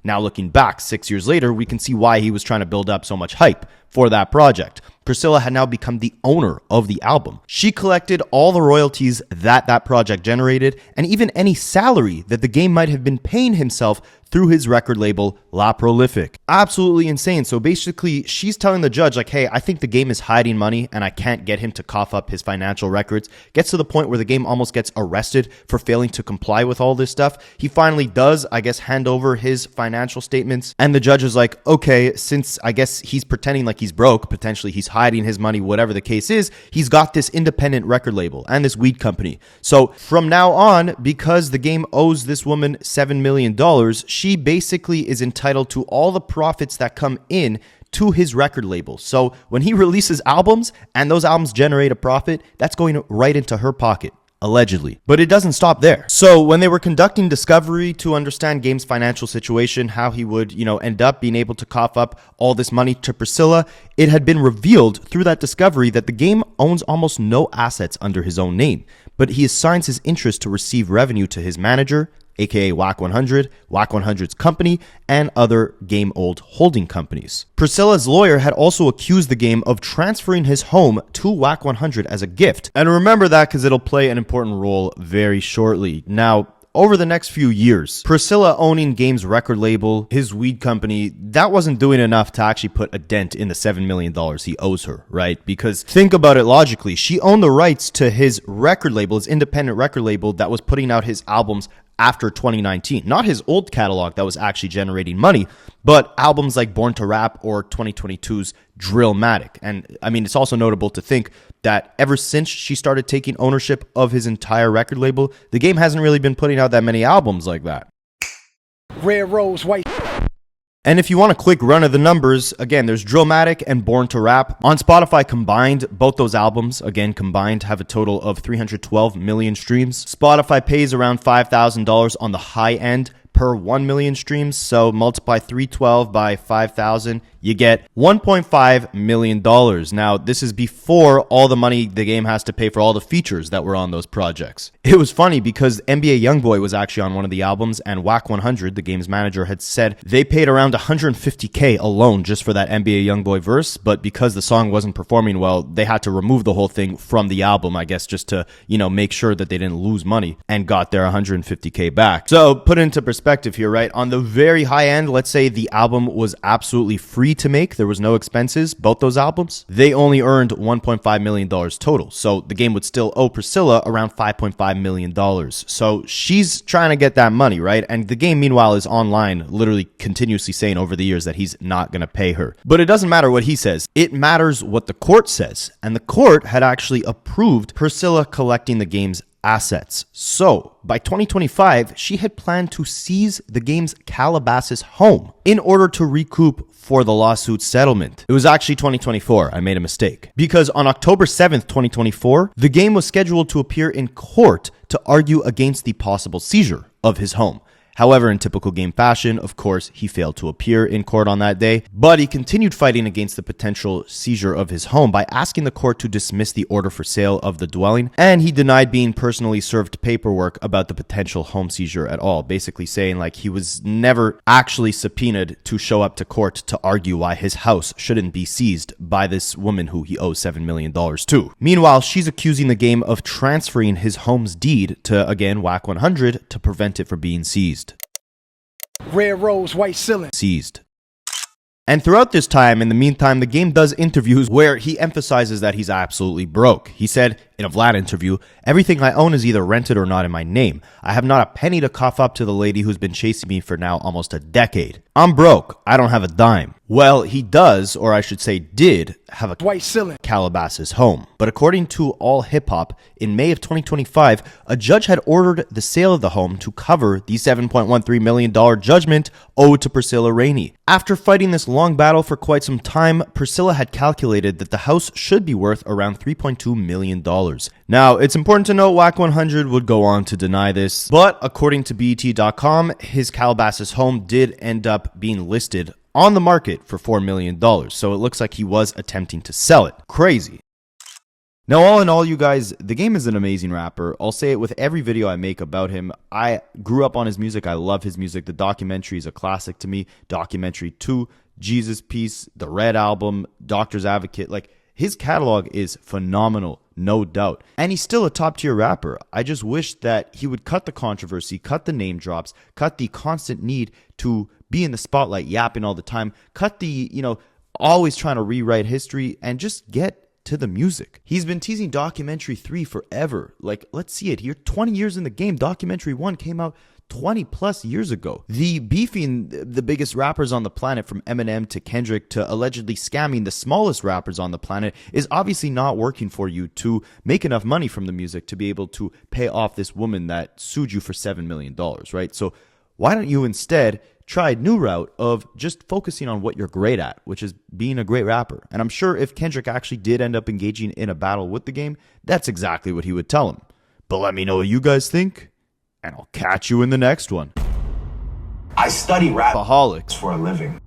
Now looking back 6 years later, we can see why he was trying to build up so much hype for that project. Priscilla had now become the owner of the album. She collected all the royalties that project generated, and even any salary that the game might have been paying himself through his record label, La Prolific. Absolutely insane. So basically, she's telling the judge, hey, I think the game is hiding money and I can't get him to cough up his financial records. Gets to the point where the game almost gets arrested for failing to comply with all this stuff. He finally does, hand over his financial statements. And the judge is like, okay, since he's pretending like he's broke, potentially he's hiding his money, whatever the case is, he's got this independent record label and this weed company. So from now on, because the game owes this woman $7 million, she basically is entitled to all the profits that come in to his record label. So when he releases albums and those albums generate a profit, that's going right into her pocket. Allegedly. But it doesn't stop there. So when they were conducting discovery to understand Game's financial situation, how he would, end up being able to cough up all this money to Priscilla, it had been revealed through that discovery that the game owns almost no assets under his own name, but he assigns his interest to receive revenue to his manager, aka WAC 100, WAC 100's company, and other game-old holding companies. Priscilla's lawyer had also accused the game of transferring his home to WAC 100 as a gift. And remember that because it'll play an important role very shortly. Now, over the next few years, Priscilla owning Game's record label, his weed company, that wasn't doing enough to actually put a dent in the $7 million he owes her, right? Because think about it logically. She owned the rights to his record label, his independent record label that was putting out his albums after 2019. Not his old catalog that was actually generating money, but albums like Born to Rap or 2022's Drillmatic. And it's also notable to think that ever since she started taking ownership of his entire record label, the game hasn't really been putting out that many albums like that. Red Rose, white. And if you want a quick run of the numbers, again, there's Drillmatic and Born to Rap. On Spotify combined, both those albums, again, combined, have a total of 312 million streams. Spotify pays around $5,000 on the high end per 1 million streams. So multiply 312 by 5,000, you get $1.5 million. Now, this is before all the money the game has to pay for all the features that were on those projects. It was funny because NBA Youngboy was actually on one of the albums, and Wack 100, the game's manager, had said they paid around $150K alone just for that NBA Youngboy verse, but because the song wasn't performing well, they had to remove the whole thing from the album, I guess, just to, make sure that they didn't lose money, and got their $150K back. So, put it into perspective here, right? On the very high end, let's say the album was absolutely free to make, there was no expenses, both those albums, they only earned $1.5 million total. So the game would still owe Priscilla around $5.5 million. So she's trying to get that money, right? And the game, meanwhile, is online, literally continuously saying over the years that he's not going to pay her. But it doesn't matter what he says. It matters what the court says. And the court had actually approved Priscilla collecting the game's assets. So, by 2025, she had planned to seize the game's Calabasas home in order to recoup for the lawsuit settlement. It was actually 2024. I made a mistake. Because on October 7th, 2024, the game was scheduled to appear in court to argue against the possible seizure of his home. However, in typical game fashion, of course, he failed to appear in court on that day, but he continued fighting against the potential seizure of his home by asking the court to dismiss the order for sale of the dwelling, and he denied being personally served paperwork about the potential home seizure at all, basically saying like he was never actually subpoenaed to show up to court to argue why his house shouldn't be seized by this woman who he owes $7 million to. Meanwhile, she's accusing the game of transferring his home's deed to, again, Wack 100 to prevent it from being seized. Red rose, white ceiling. Seized. And throughout this time, in the meantime, the game does interviews where he emphasizes that he's absolutely broke. He said in a Vlad interview, "Everything I own is either rented or not in my name. I have not a penny to cough up to the lady who's been chasing me for now almost a decade. I'm broke. I don't have a dime." Well, he does, or I should say did, have a white ceiling Calabasas home. But according to All Hip Hop, in May of 2025, a judge had ordered the sale of the home to cover the $7.13 million judgment owed to Priscilla Rainey. After fighting this long battle for quite some time, Priscilla had calculated that the house should be worth around $3.2 million. Now, it's important to note Wack 100 would go on to deny this, but according to BET.com, his Calabasas home did end up being listed on the market for $4 million, so it looks like he was attempting to sell it. Crazy. Now, all in all, you guys, the game is an amazing rapper. I'll say it with every video I make about him. I grew up on his music. I love his music. The documentary is a classic to me. Documentary 2, Jesus Piece, the Red Album, Doctor's Advocate. Like, his catalog is phenomenal, no doubt. And he's still a top-tier rapper. I just wish that he would cut the controversy, cut the name drops, cut the constant need to be in the spotlight yapping all the time, cut the, always trying to rewrite history, and just get to the music. He's been teasing Documentary 3 forever. Like, let's see it here. 20 years in the game. Documentary 1 came out 20 plus years ago. The beefing the biggest rappers on the planet, from Eminem to Kendrick to allegedly scamming the smallest rappers on the planet, is obviously not working for you to make enough money from the music to be able to pay off this woman that sued you for $7 million, right? So why don't you instead try a new route of just focusing on what you're great at, which is being a great rapper? And I'm sure if Kendrick actually did end up engaging in a battle with the game, that's exactly what he would tell him. But let me know what you guys think, and I'll catch you in the next one. I study rap Aholics for a living.